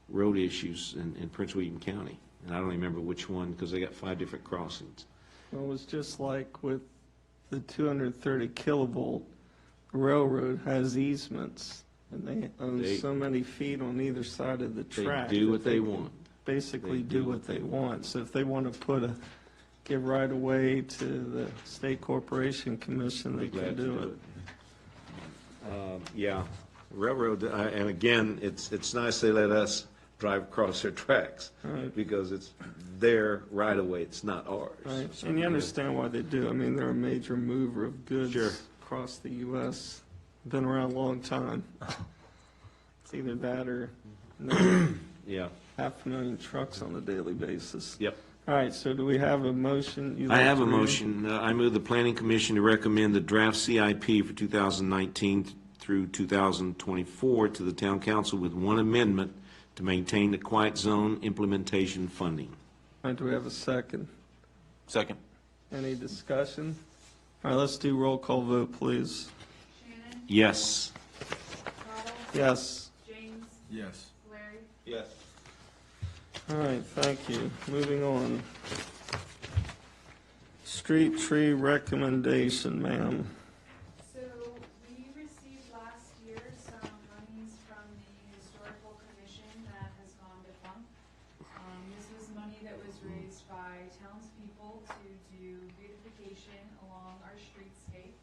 road issues in Prince William County. And I don't remember which one, because they got 5 different crossings. Well, it was just like with the 230 kilovolt, railroad has easements, and they own so many feet on either side of the track. They do that what they want. Basically do what they want. So if they want to give right away to the State Corporation Commission, they can do it. Yeah, railroad, and again, it's nice they let us drive across their tracks, Right. because it's their right of way, it's not ours. Right, and you understand why they do. I mean, they're a major mover of goods Sure. across the U.S. Been around a long time. It's either that or Yeah, 500,000 trucks on a daily basis. yep. All right, so do we have a motion? You'd I like have to a read? motion. I move the Planning Commission to recommend the draft CIP for 2019 through 2024 to the Town Council with one amendment to maintain the quiet zone implementation funding. All right, do we have a second? Second. Any discussion? All right, let's do roll call vote, please. Shannon? Yes. Cottle? Yes. James? Yes. Larry? Yes. All right, thank you. Moving on. Street tree recommendation, ma'am. So we received last year some monies from the Historical Commission that has gone defunct. This was money that was raised by townspeople to do beautification along our streetscape.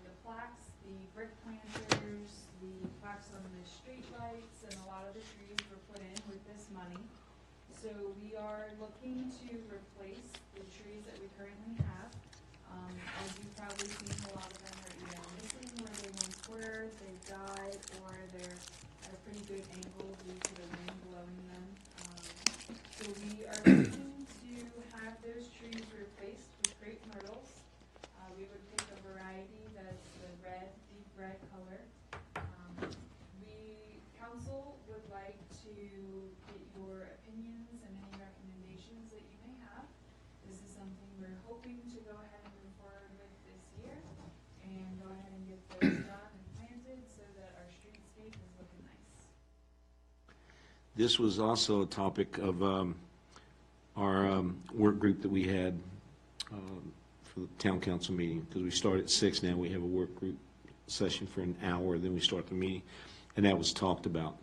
The plaques, the brick planters, the plaques on the streetlights, and a lot of the trees were put in with this money. So we are looking to replace the trees that we currently have. As you've probably seen, a lot of them are either missing where they once were, they've died, or they're at a pretty good angle due to the wind blowing them. So we are looking to have those trees replaced with crepe myrtles. We would pick a variety that's the red, deep red color. Council would like to get your opinions and any recommendations that you may have. This is something we're hoping to go ahead and move forward with this year, and go ahead and get those done and planted so that our streetscape is looking nice. This was also a topic of our work group that we had for the town council meeting, because we start at 6 now. We have a work group session for an hour, then we start the meeting, and that was talked about.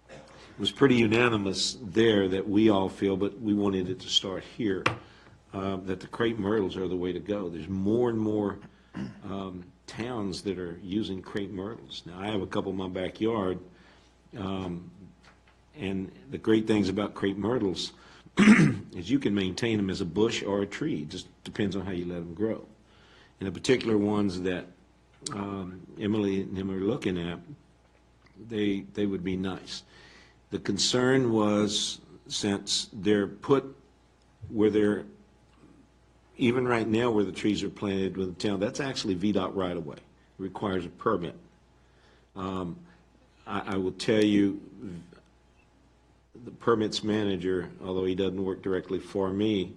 It was pretty unanimous there that we all feel, but we wanted it to start here, that the crepe myrtles are the way to go. There's more and more towns that are using crepe myrtles. Now, I have a couple in my backyard, and the great things about crepe myrtles is you can maintain them as a bush or a tree. It just depends on how you let them grow. and the particular ones that Emily and him are looking at, they would be nice. The concern was, since they're put where they're, even right now where the trees are planted with the town, that's actually VDOT right away. It requires a permit. I will tell you, the permits manager, although he doesn't work directly for me,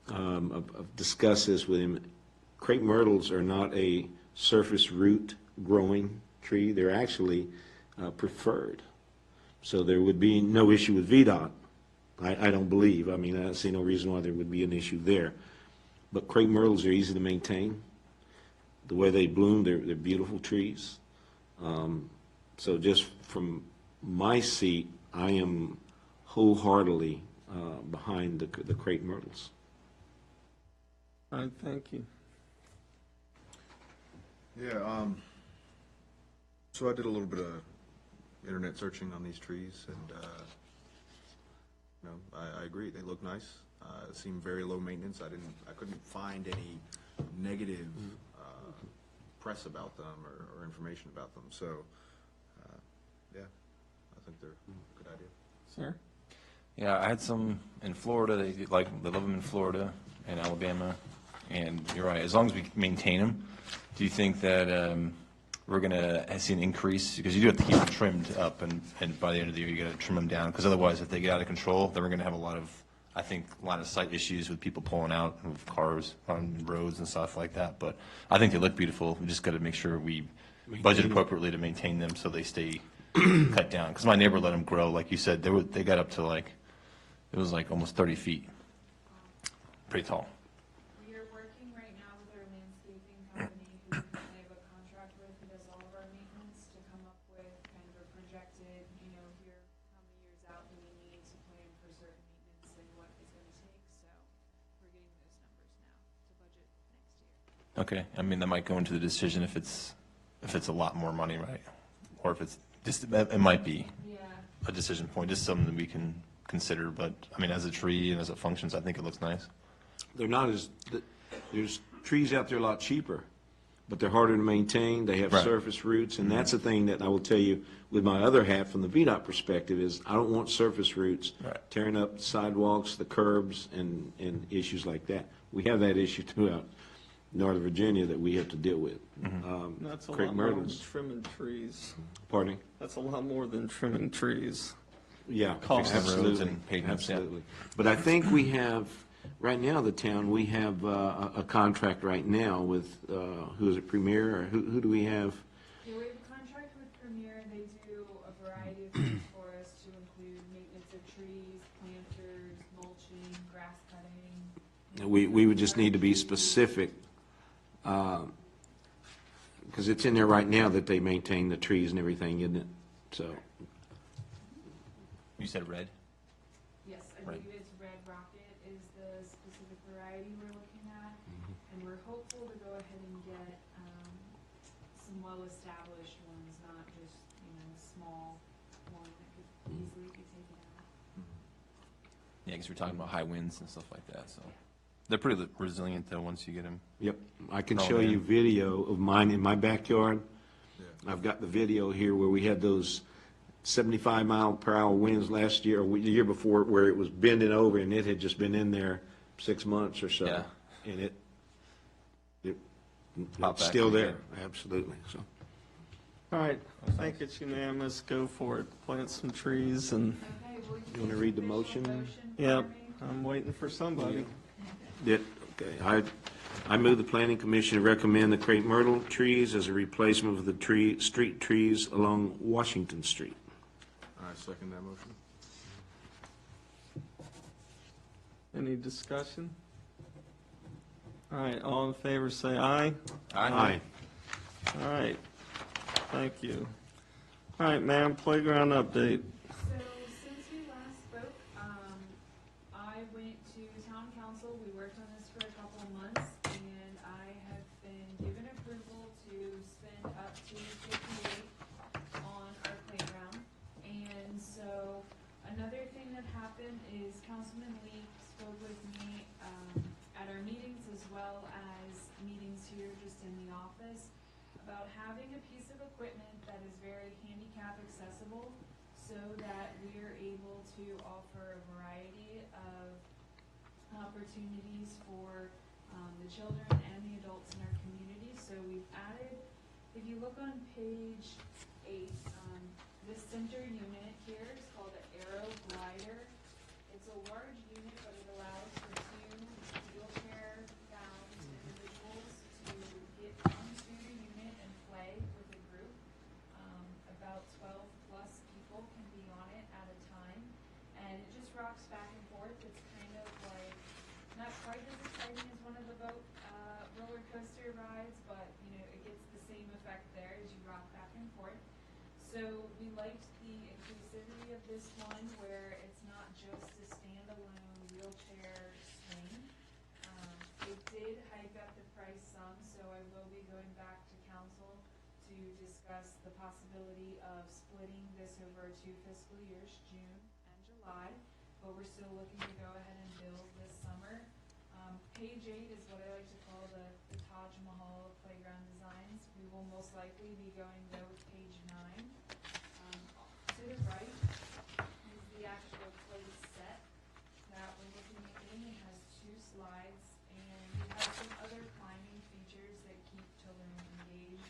I've discussed this with him. Crepe myrtles are not a surface root growing tree. They're actually preferred. So there would be no issue with VDOT. I don't believe. I mean, I see no reason why there would be an issue there. But crepe myrtles are easy to maintain. The way they bloom, they're beautiful trees. So just from my seat, I am wholeheartedly behind the crepe myrtles. All right, thank you. Yeah, so I did a little bit of internet searching on these trees, and, I agree, they look nice. Seem very low maintenance. I couldn't find any negative press about them or information about them, so, yeah, I think they're a good idea. Sir? Yeah, I had some in Florida. They love them in Florida and Alabama. And you're right. As long as we maintain them, do you think that we're going to see an increase? Because you do have to keep them trimmed up, and by the end of the year, you got to trim them down. Because otherwise, if they get out of control, then we're going to have a lot of sight issues with people pulling out of cars on roads and stuff like that. But I think they look beautiful. We just got to make sure we budget appropriately to maintain them so they stay cut down. Because my neighbor let them grow, like you said, they got up to it was almost 30 feet. Pretty tall. We are working right now with our landscaping company, who I have a contract with, who does all of our maintenance, to come up with kind of a projected, here, how many years out do we need to plan for certain maintenance and what it's gonna take, so we're getting those numbers now to budget next year. Okay. I mean, that might go into the decision if it's a lot more money, right? Or if it's just, it might be Yeah. a decision point, just something that we can consider. But I mean, as a tree and as it functions, I think it looks nice. They're not there's trees out there a lot cheaper, but they're harder to maintain. They have Right. surface roots, and that's the thing that I will tell you with my other hat from the VDOT perspective is I don't want surface roots Right. tearing up sidewalks, the curbs, and issues like that. We have that issue throughout Northern Virginia that we have to deal with. That's a Crepe lot more than myrtles. trimming trees. Pardon me? That's a lot more than trimming trees. Yeah, Cost. Fixing roads absolutely, and pavements, yeah. absolutely. But I think we have, right now, the town, we have a contract right now with, who is it, Premier, or who do we have? Yeah, we have a contract with Premier. They do a variety of things for us to include maintenance of trees, planters, mulching, grass cutting. We would just need to be specific, because it's in there right now that they maintain the trees and everything, isn't it? So, You said red? Yes, I Right. believe it's Red Rocket is the specific variety we're looking at. And we're hopeful to go ahead and get some well-established ones, not just, small one that could easily be taken out. Yeah, because we're talking about high winds and stuff like that, so. They're pretty resilient, though, once you get them. yep, I can Oh, show you man. video of mine in my backyard. Yeah. I've got the video here where we had those 75-mile-per-hour winds last year, or the year before, where it was bending over, and it had just been in there 6 months or so. Yeah. And Pop it's back still in there, here. absolutely, so. All right, I think it's unanimous. Go for it. Plant some trees and, Okay, well, You wanna read the official motion? for yep, me? I'm waiting for somebody. Okay, I move the planning commission to recommend the crepe myrtle trees as a replacement of the street trees along Washington Street. I second that motion. Any discussion? All right, all in favor, say aye. Aye. All right, thank you. All right, ma'am, playground update. So, since we last spoke, I went to town council, we worked on this for a couple of months, and I have been given approval to spend up to $58,000 on our playground. And so, another thing that happened is Councilman Leak spoke with me, at our meetings, as well as, meetings here just in the office about having a piece of equipment that is very handicap accessible so that we are able to offer a variety of opportunities for the children and the adults in our community. So we've added, if you look on page 8, this center unit here is called an Aero Glider. It's a large unit, but it allows for 2 wheelchair-bound individuals to get onto the unit and play with a group. About 12 plus people can be on it at a time, and it just rocks back and forth. It's kind of like, not quite as exciting as one of the boat roller coaster rides, but you know, it gets the same effect there as you rock back and forth. So we liked the inclusivity of this one, where it's not just a standalone wheelchair swing. It did hike up the price some, so I will be going back to council to discuss the possibility of splitting this over 2 fiscal years, June and July, but we're still looking to go ahead and build this summer. Page 8 is what I like to call the Taj Mahal of playground designs. We will most likely be going though with page 9. To the right is the actual play set that we're looking at. It has 2 slides, and we have some other climbing features that keep children engaged.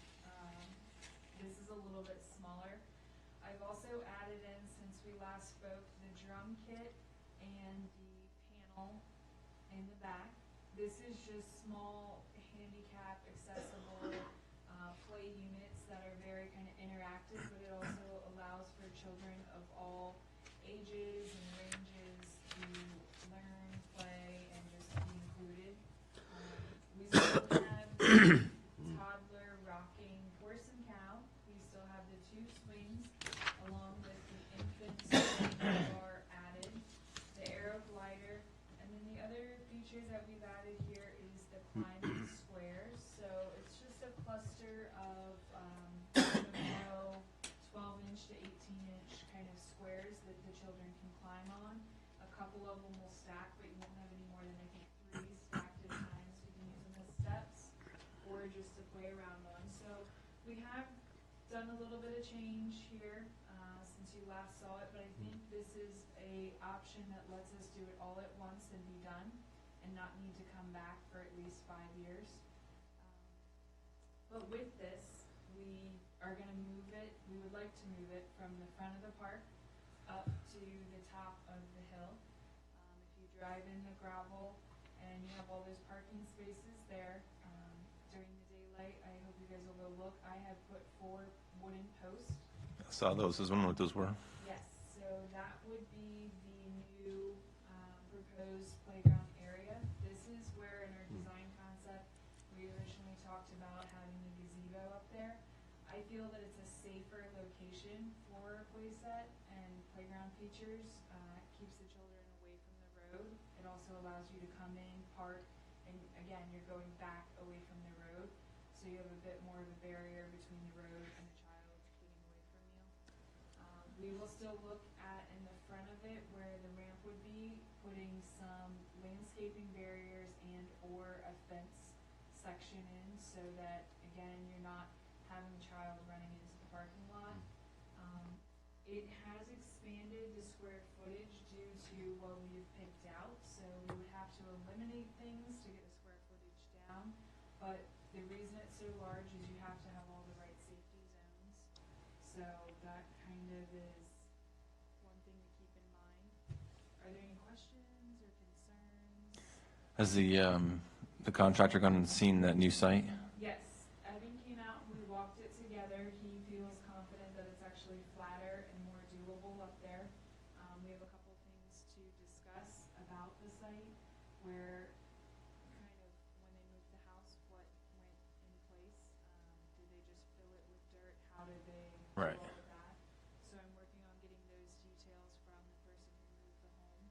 This is a little bit smaller. I've also added in, since we last spoke, the drum kit and the panel in the back. This is just small, handicap accessible play units that are very kind of interactive, but it also allows for children of all ages and ranges to learn, play, and just be included. We still have toddler rocking horse and cow. We still have the 2 swings along with the infant swing that are added, the Aero Glider, and then the other features that we've added here is the climbing squares. So it's just a cluster of 12-inch to 18-inch kind of squares that the children can climb on. A couple of them will stack, but you won't have any more than, I think, 3 stacked at a time, so you can use them as steps or just to play around on. So we have done a little bit of change here since you last saw it, but I think this is a option that lets us do it all at once and be done and not need to come back for at least 5 years. But with this, we are going to move it, we would like to move it from the front of the park up to the top of the hill. If you drive in the gravel and you have all those parking spaces there, during the daylight, I hope you guys will go look. I have put 4 wooden posts. I saw those. I was wondering what those were. Yes, so that would be the new proposed playground area. This is where in our design concept, we originally talked about having a gazebo up there. I feel that it's a safer location for a play set and playground features. Keeps the children away from the road. It also allows you to come in, park, and again, you're going back away from the road. So you have a bit more of a barrier between the road and the child getting away from you. We will still look at, in the front of it, where the ramp would be, putting some landscaping barriers and or a fence section in so that, again, you're not having a child running into the parking lot. It has expanded the square footage due to what we've picked out, so we would have to eliminate things to get the square footage down. But the reason it's so large is you have to have all the right safety zones. So that kind of is one thing to keep in mind. Are there any questions or concerns? Has the contractor gone and seen that new site? Yes, Evan came out, we walked it together. He feels confident that it's actually flatter and more doable up there. We have a couple things to discuss about the site, where kind of when they moved the house, what went in place. Did they just fill it with dirt? How did they do Right. all of that? So I'm working on getting those details from the person who moved the home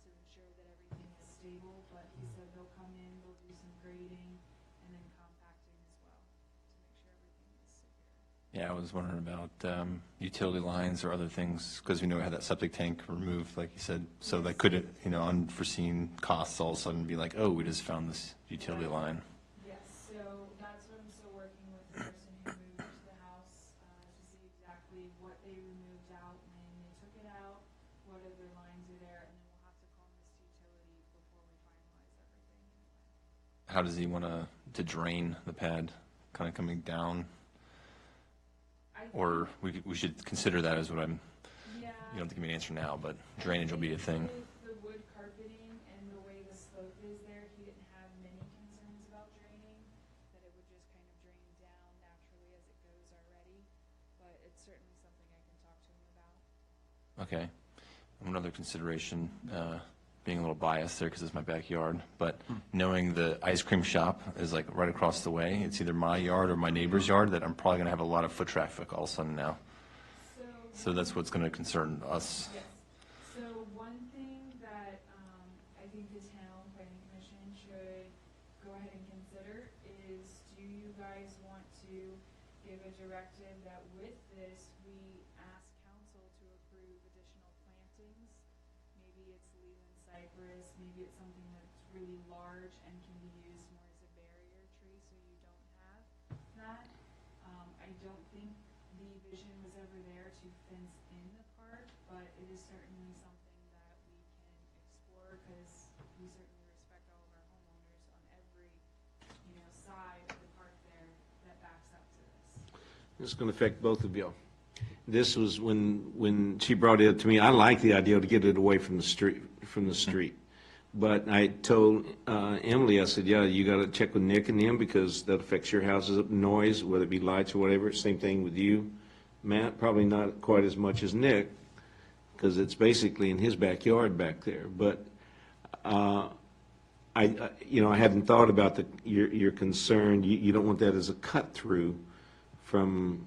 to ensure that everything is stable. But he said they'll come in, they'll do some grading and then compacting as well to make sure everything is secure. Yeah, I was wondering about utility lines or other things, because we know we had that septic tank removed, like you said, so that couldn't, unforeseen costs all of a sudden be like, oh, we just found this utility line. how does he want to drain the pad, kind of coming down? Or we should consider that as what I'm, Yeah. you don't have to give me an answer now, but drainage will be a thing. With the wood carpeting and the way the slope is there, he didn't have many concerns about draining, that it would just kind of drain down naturally as it goes already, but it's certainly something I can talk to him about. Okay. One other consideration, being a little biased there because it's my backyard, but knowing the ice cream shop is like right across the way, it's either my yard or my neighbor's yard, that I'm probably going to have a lot of foot traffic all of a sudden now. So that's what's going to concern us. Yes. So one thing that I think the town planning commission should go ahead and consider is, do you guys want to give a directive that with this, we ask council to approve additional plantings? Maybe it's Leland cypress, maybe it's something that's really large and can be used more as a barrier tree, so you don't have that. I don't think the vision was ever there to fence in the park, but it is certainly something that we can explore, because we certainly respect all of our homeowners on every, side of the park there that backs up to this. This is going to affect both of y'all. This was when she brought it to me, I like the idea to get it away from the street. But I told Emily, I said, yeah, you got to check with Nick and them, because that affects your houses, noise, whether it be lights or whatever. Same thing with you, Matt, probably not quite as much as Nick, because it's basically in his backyard back there. But I hadn't thought about your concern. You don't want that as a cut through from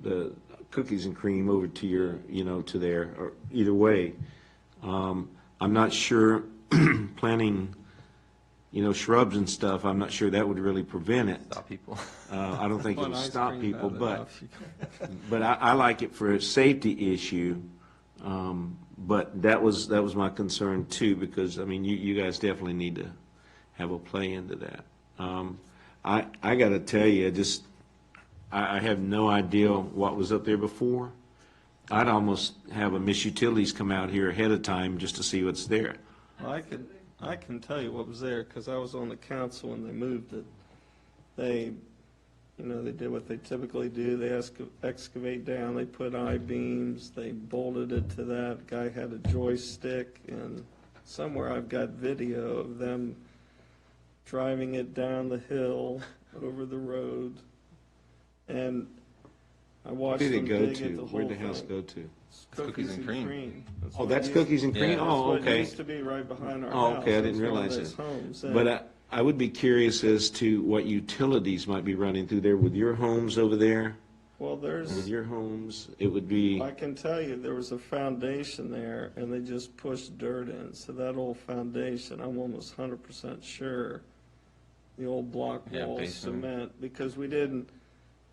the cookies and cream over to your, to there, or either way. I'm not sure planting, shrubs and stuff, I'm not sure that would really prevent it. Stop people. I don't think it One would ice stop cream people, bad but, enough. but I like it for a safety issue. But that was my concern too, because, you guys definitely need to have a play into that. I got to tell you, I have no idea what was up there before. I'd almost have a Miss Utilities come out here ahead of time just to see what's there. I can tell you what was there, because I was on the council when they moved it. They did what they typically do. They excavate down, they put I-beams, they bolted it to that. Guy had a joystick, and somewhere I've got video of them driving it down the hill, over the road, and I watched Where did them it go dig to? at the whole Where'd the house thing. go to? It's Cookies and cream. Oh, that's what cookies and cream? Yeah. Oh, That's what okay. used to be right behind our Oh, house. okay, I It's didn't one of realize those it. homes, and- But I would be curious as to what utilities might be running through there with your homes over there. Well, With your homes, it would be, I can tell you, there was a foundation there, and they just pushed dirt in. So that old foundation, I'm almost 100% sure, the old block Yeah, wall basement. cement, because we didn't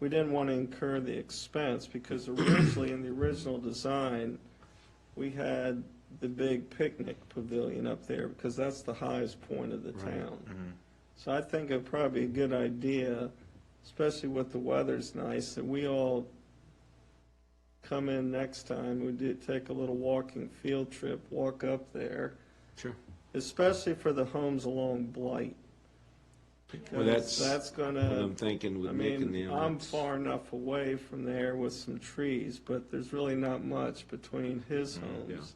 want to incur the expense, because originally, in the original design, we had the big picnic pavilion up there, because that's the highest point of the town. So I think it'd probably be a good idea, especially with the weather's nice, that we all come in next time, we did take a little walking field trip, walk up there. Sure. Especially for the homes along Blight. Well, Because that's what gonna, I'm thinking I with Nick and mean, them. I'm far enough away from there with some trees, but there's really not much between his homes.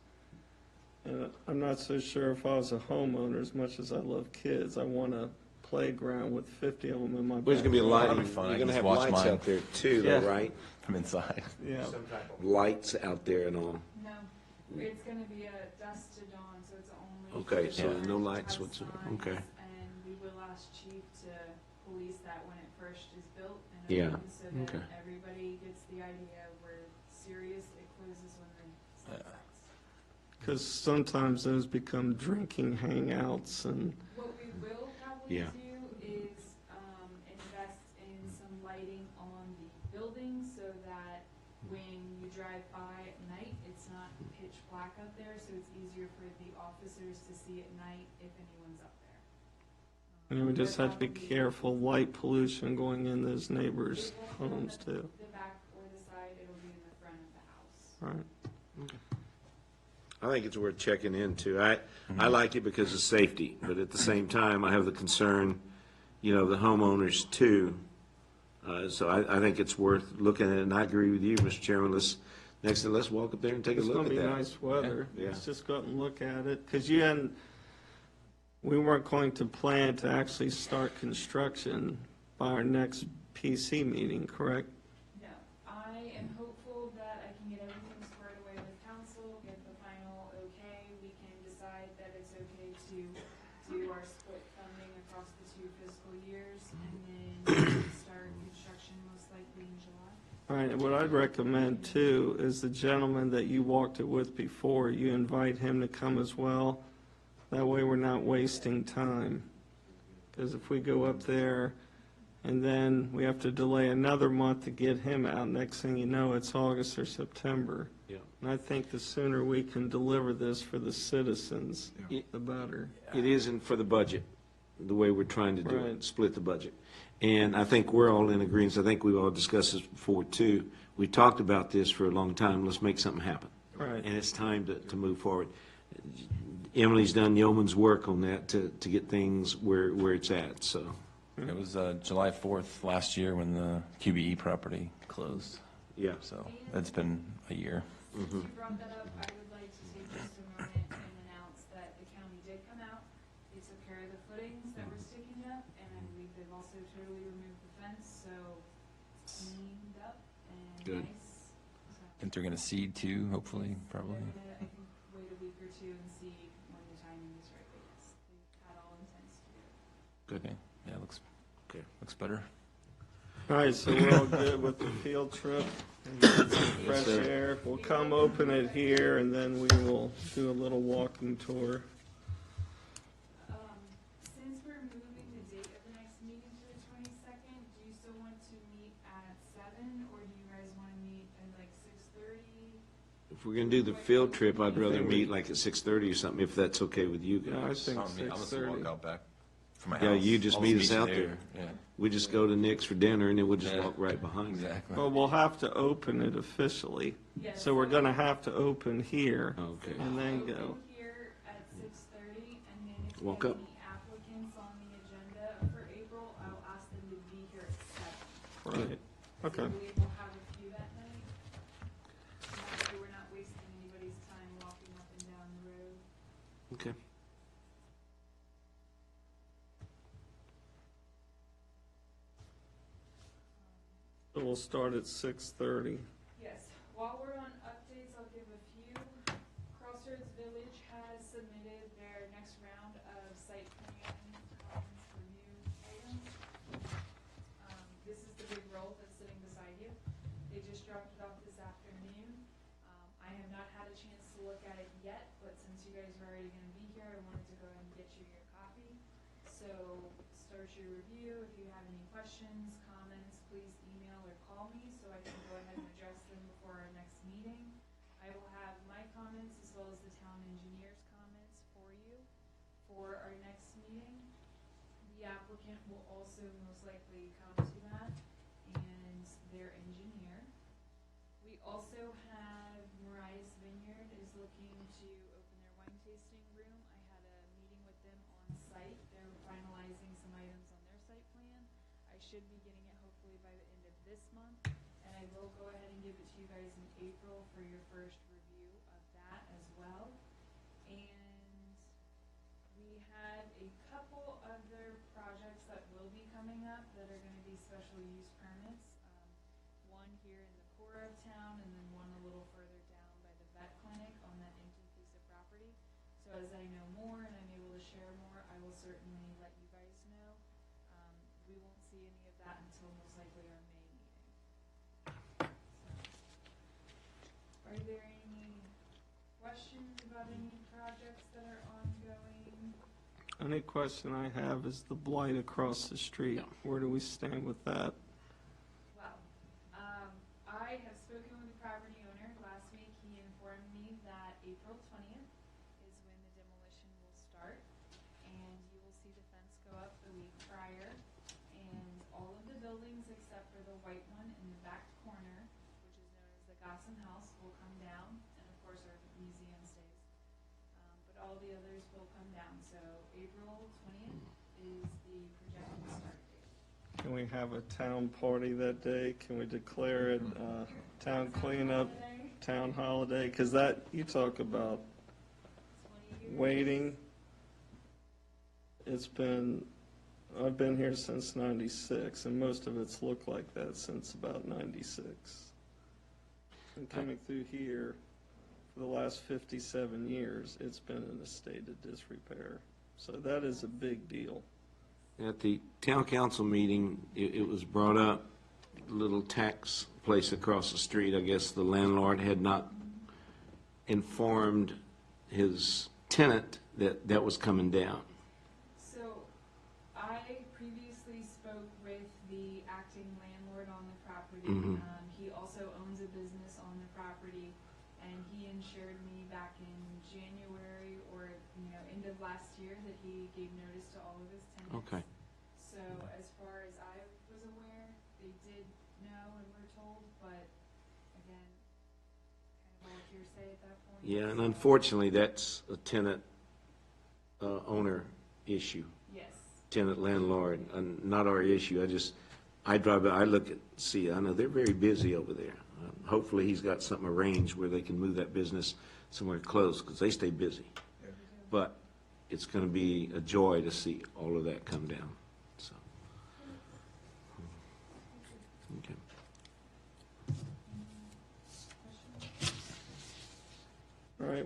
And I'm not so sure if I was a homeowner, as much as I love kids, I want a playground with 50 of them in my backyard. There's gonna be a light, That'd be fun. I you're can gonna just have watch lights mine. out there too, though, Yeah. right? From inside. Yeah. Lights out there and all. No, it's gonna be a dusk to dawn, so it's only. Okay, so Yeah. no lights Has whatsoever, signs, okay. And we will ask chief to police that when it first is built and Yeah, everything, so that okay. everybody gets the idea we're serious, it closes when the sun sets. Because sometimes those become drinking hangouts, and What we will probably Yeah. do is, invest in some lighting on the building so that when you drive by at night, it's not pitch black up there, so it's easier for the officers to see at night if anyone's up there. we just have to be careful, light pollution going in those neighbors' It won't be on homes too. The back or the side, it'll be in the front of the house. Right. I think it's worth checking into. I like it because of safety, but at the same time, I have the concern, you know, the homeowners too. So I think it's worth looking at, and I agree with you, Mr. Chairman. Let's walk up there and take a It's look gonna at be that. nice weather. Yeah. Let's just go out and look at it, because we weren't going to plan to actually start construction by our next PC meeting, correct? No, I am hopeful that I can get everything squared away with council, get the final okay. We can decide that it's okay to do our split funding across the 2 fiscal years, and then start construction most likely in July. All right, and what I'd recommend too is the gentleman that you walked it with before, you invite him to come as well. That way we're not wasting time. Because if we go up there and then we have to delay another month to get him out, next thing you know, it's August or September. Yeah. And I think the sooner we can deliver this for the citizens, Yeah. the better. It isn't for the budget, the way we're trying to do it, Right. split the budget. And I think we're all in agreement. I think we've all discussed this before too. We talked about this for a long time. Let's make something happen. Right. And it's time to move forward. Emily's done yeoman's work on that to get things where it's at, so. It was July 4th last year when the QBE property closed, Yeah. so it's been a year. Since you brought that up, I would like to take just a moment and announce that the county did come out. They took care of the footings that were sticking up, and I believe they've also totally removed the fence, so cleaned up and Good. nice. So And they're going to seed too, hopefully, probably. they're gonna, I think, wait a week or two and see when the timing is right, but yes, they've had all intents to do it. Good. Yeah, Okay. looks better. All right, so we're all good with the field trip and get some fresh sir. air. We'll come open it here and then we will do a little walking tour. Since we're moving the date of the next meeting to the 22nd, do you still want to meet at 7, or do you guys want to meet at like 6:30? If we're gonna do the field trip, I'd rather meet like at 6:30 or something, if that's okay with you Yeah, I guys. think I'll just 6:30. walk out back from my Yeah, house. you just I'll meet us you out there. there. Yeah, We just go to Nick's for dinner and then we'll just Yeah. walk right behind. exactly. Well, we'll have to open it officially. Yes. So we're gonna have to open here Okay. and then go. Open here at 6:30, and then if you Walk have up. any applicants on the agenda for April, I'll ask them to be here at 7. Right, okay. I believe we'll have a few that night. That way we're not wasting anybody's time walking up and down the road. Okay. So we'll start at 6:30. Yes, while we're on updates, I'll give a few. Crossroads Village has submitted their next round of site plan comments review items. This is the big roll that's sitting beside you. They just dropped it off this afternoon. I have not had a chance to look at it yet, but since you guys are already gonna be here, I wanted to go ahead and get you your copy. So start your review. If you have any questions, comments, please email or call me so I can go ahead and address them before our next meeting. I will have my comments as well as the town engineer's comments for you for our next meeting. The applicant will also most likely come to that, and their engineer. We also have Mariah's Vineyard is looking to open their wine tasting room. I had a meeting with them on site. They're finalizing some items on their site plan. I should be getting it hopefully by the end of this month, and I will go ahead and give it to you guys in April for your first review of that as well. And we have a couple other projects that will be coming up that are gonna be special use permits. One here in the core of town, and then one a little further down by the vet clinic on that empty piece of property. So as I know more and I'm able to share more, I will certainly let you guys know. We won't see any of that until most likely our May meeting. So, are there any questions about any projects that are ongoing? Only question I have is the blight across the street. Where do we stand with that? Well, I have spoken with the property owner. Last week, he informed me that April 20th is when the demolition will start, and you will see the fence go up the week prior, and all of the buildings except for the white one in the back corner, which is known as the Gossam House, will come down, and of course our museum stays. But all the others will come down, so April 20th is the projected start Can we have a town party that day? Can we declare it town cleanup, town holiday? Because that, you talk about 20 years. waiting. I've been here since '96, and most of it's looked like that since about '96. And coming through here, for the last 57 years, it's been in a state of disrepair. So that is a big deal. At the town council meeting, it was brought up, little tax place across the street, I guess the landlord had not informed his tenant that that was coming down. So I previously spoke with the acting landlord on the property. Mhm. He also owns a business on the property, and he assured me back in January or, end of last year that he gave notice to all of his tenants. Okay. So as far as I was aware, they did know and were told, but again, kind of all hearsay at that point. Yeah, and so- unfortunately, that's a tenant owner issue, Yes. tenant landlord, and not our issue. I drive by, I look at, see, I know they're very busy over there. Hopefully, he's got something arranged where they can move that business somewhere close, because they stay busy. But it's going to be a joy to see all of that come down, so. Okay. All right,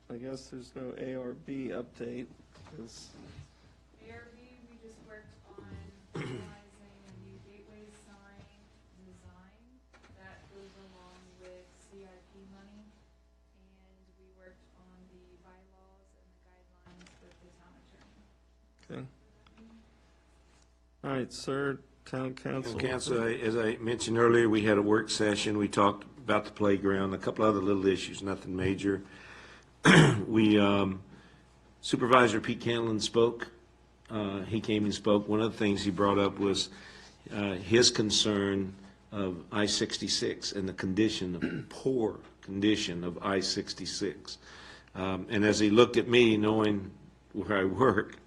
I guess there's no ARB update, 'cause ARB, we just worked on finalizing a new gateway sign design that goes along with CIP money. And we worked on the bylaws and the guidelines with the town attorney. okay. All right, sir, town council. Council, as I mentioned earlier, we had a work session. We talked about the playground, a couple other little issues, nothing major. We, Supervisor Pete Canlon spoke. He came and spoke. One of the things he brought up was his concern of I-66 and the condition, of poor condition of I-66. And as he looked at me, knowing where I work,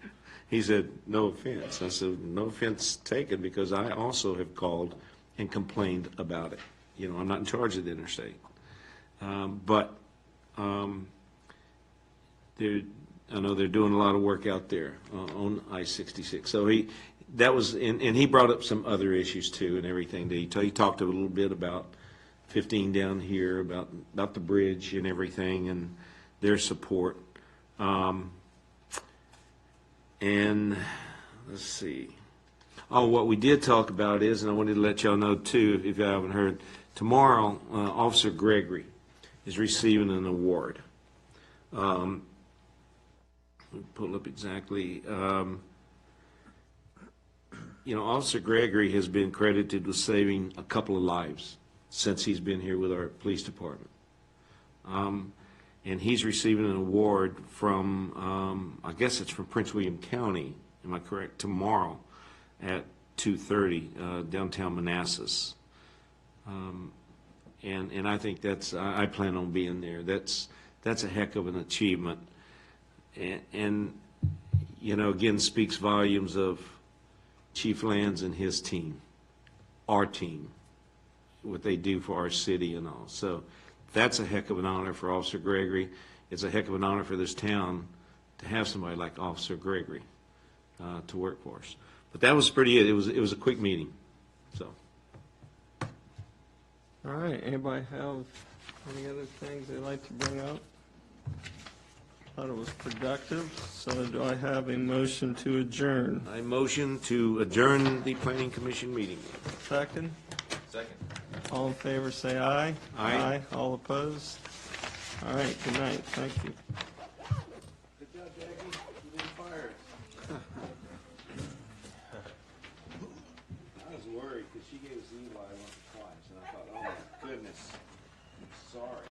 he said, "No offense." I said, "No offense taken, because I also have called and complained about it. I'm not in charge of the interstate." But I know they're doing a lot of work out there on I-66. So he brought up some other issues too and everything. He talked a little bit about 15 down here, about the bridge and everything and their support. And let's see. Oh, what we did talk about is, and I wanted to let y'all know too, if you haven't heard, tomorrow, Officer Gregory is receiving an award. Let me pull up exactly. Officer Gregory has been credited with saving a couple of lives since he's been here with our police department. And he's receiving an award from, I guess it's from Prince William County, am I correct, tomorrow at 2:30, downtown Manassas. And I think I plan on being there. That's a heck of an achievement. And again, speaks volumes of Chief Lands and his team, our team, what they do for our city and all. So that's a heck of an honor for Officer Gregory. It's a heck of an honor for this town to have somebody like Officer Gregory to work for us. But that was pretty it. It was a quick meeting, so. All right, anybody have any other things they'd like to bring up? Thought it was productive, so do I have a motion to adjourn? I motion to adjourn the Planning Commission meeting. Second? Second. All in favor, say aye. Aye. All opposed? All right, good night, thank you. Good job, Jackie. You've been fired. I was worried because she gave us Eli once or twice, and I thought, oh my goodness, I'm sorry.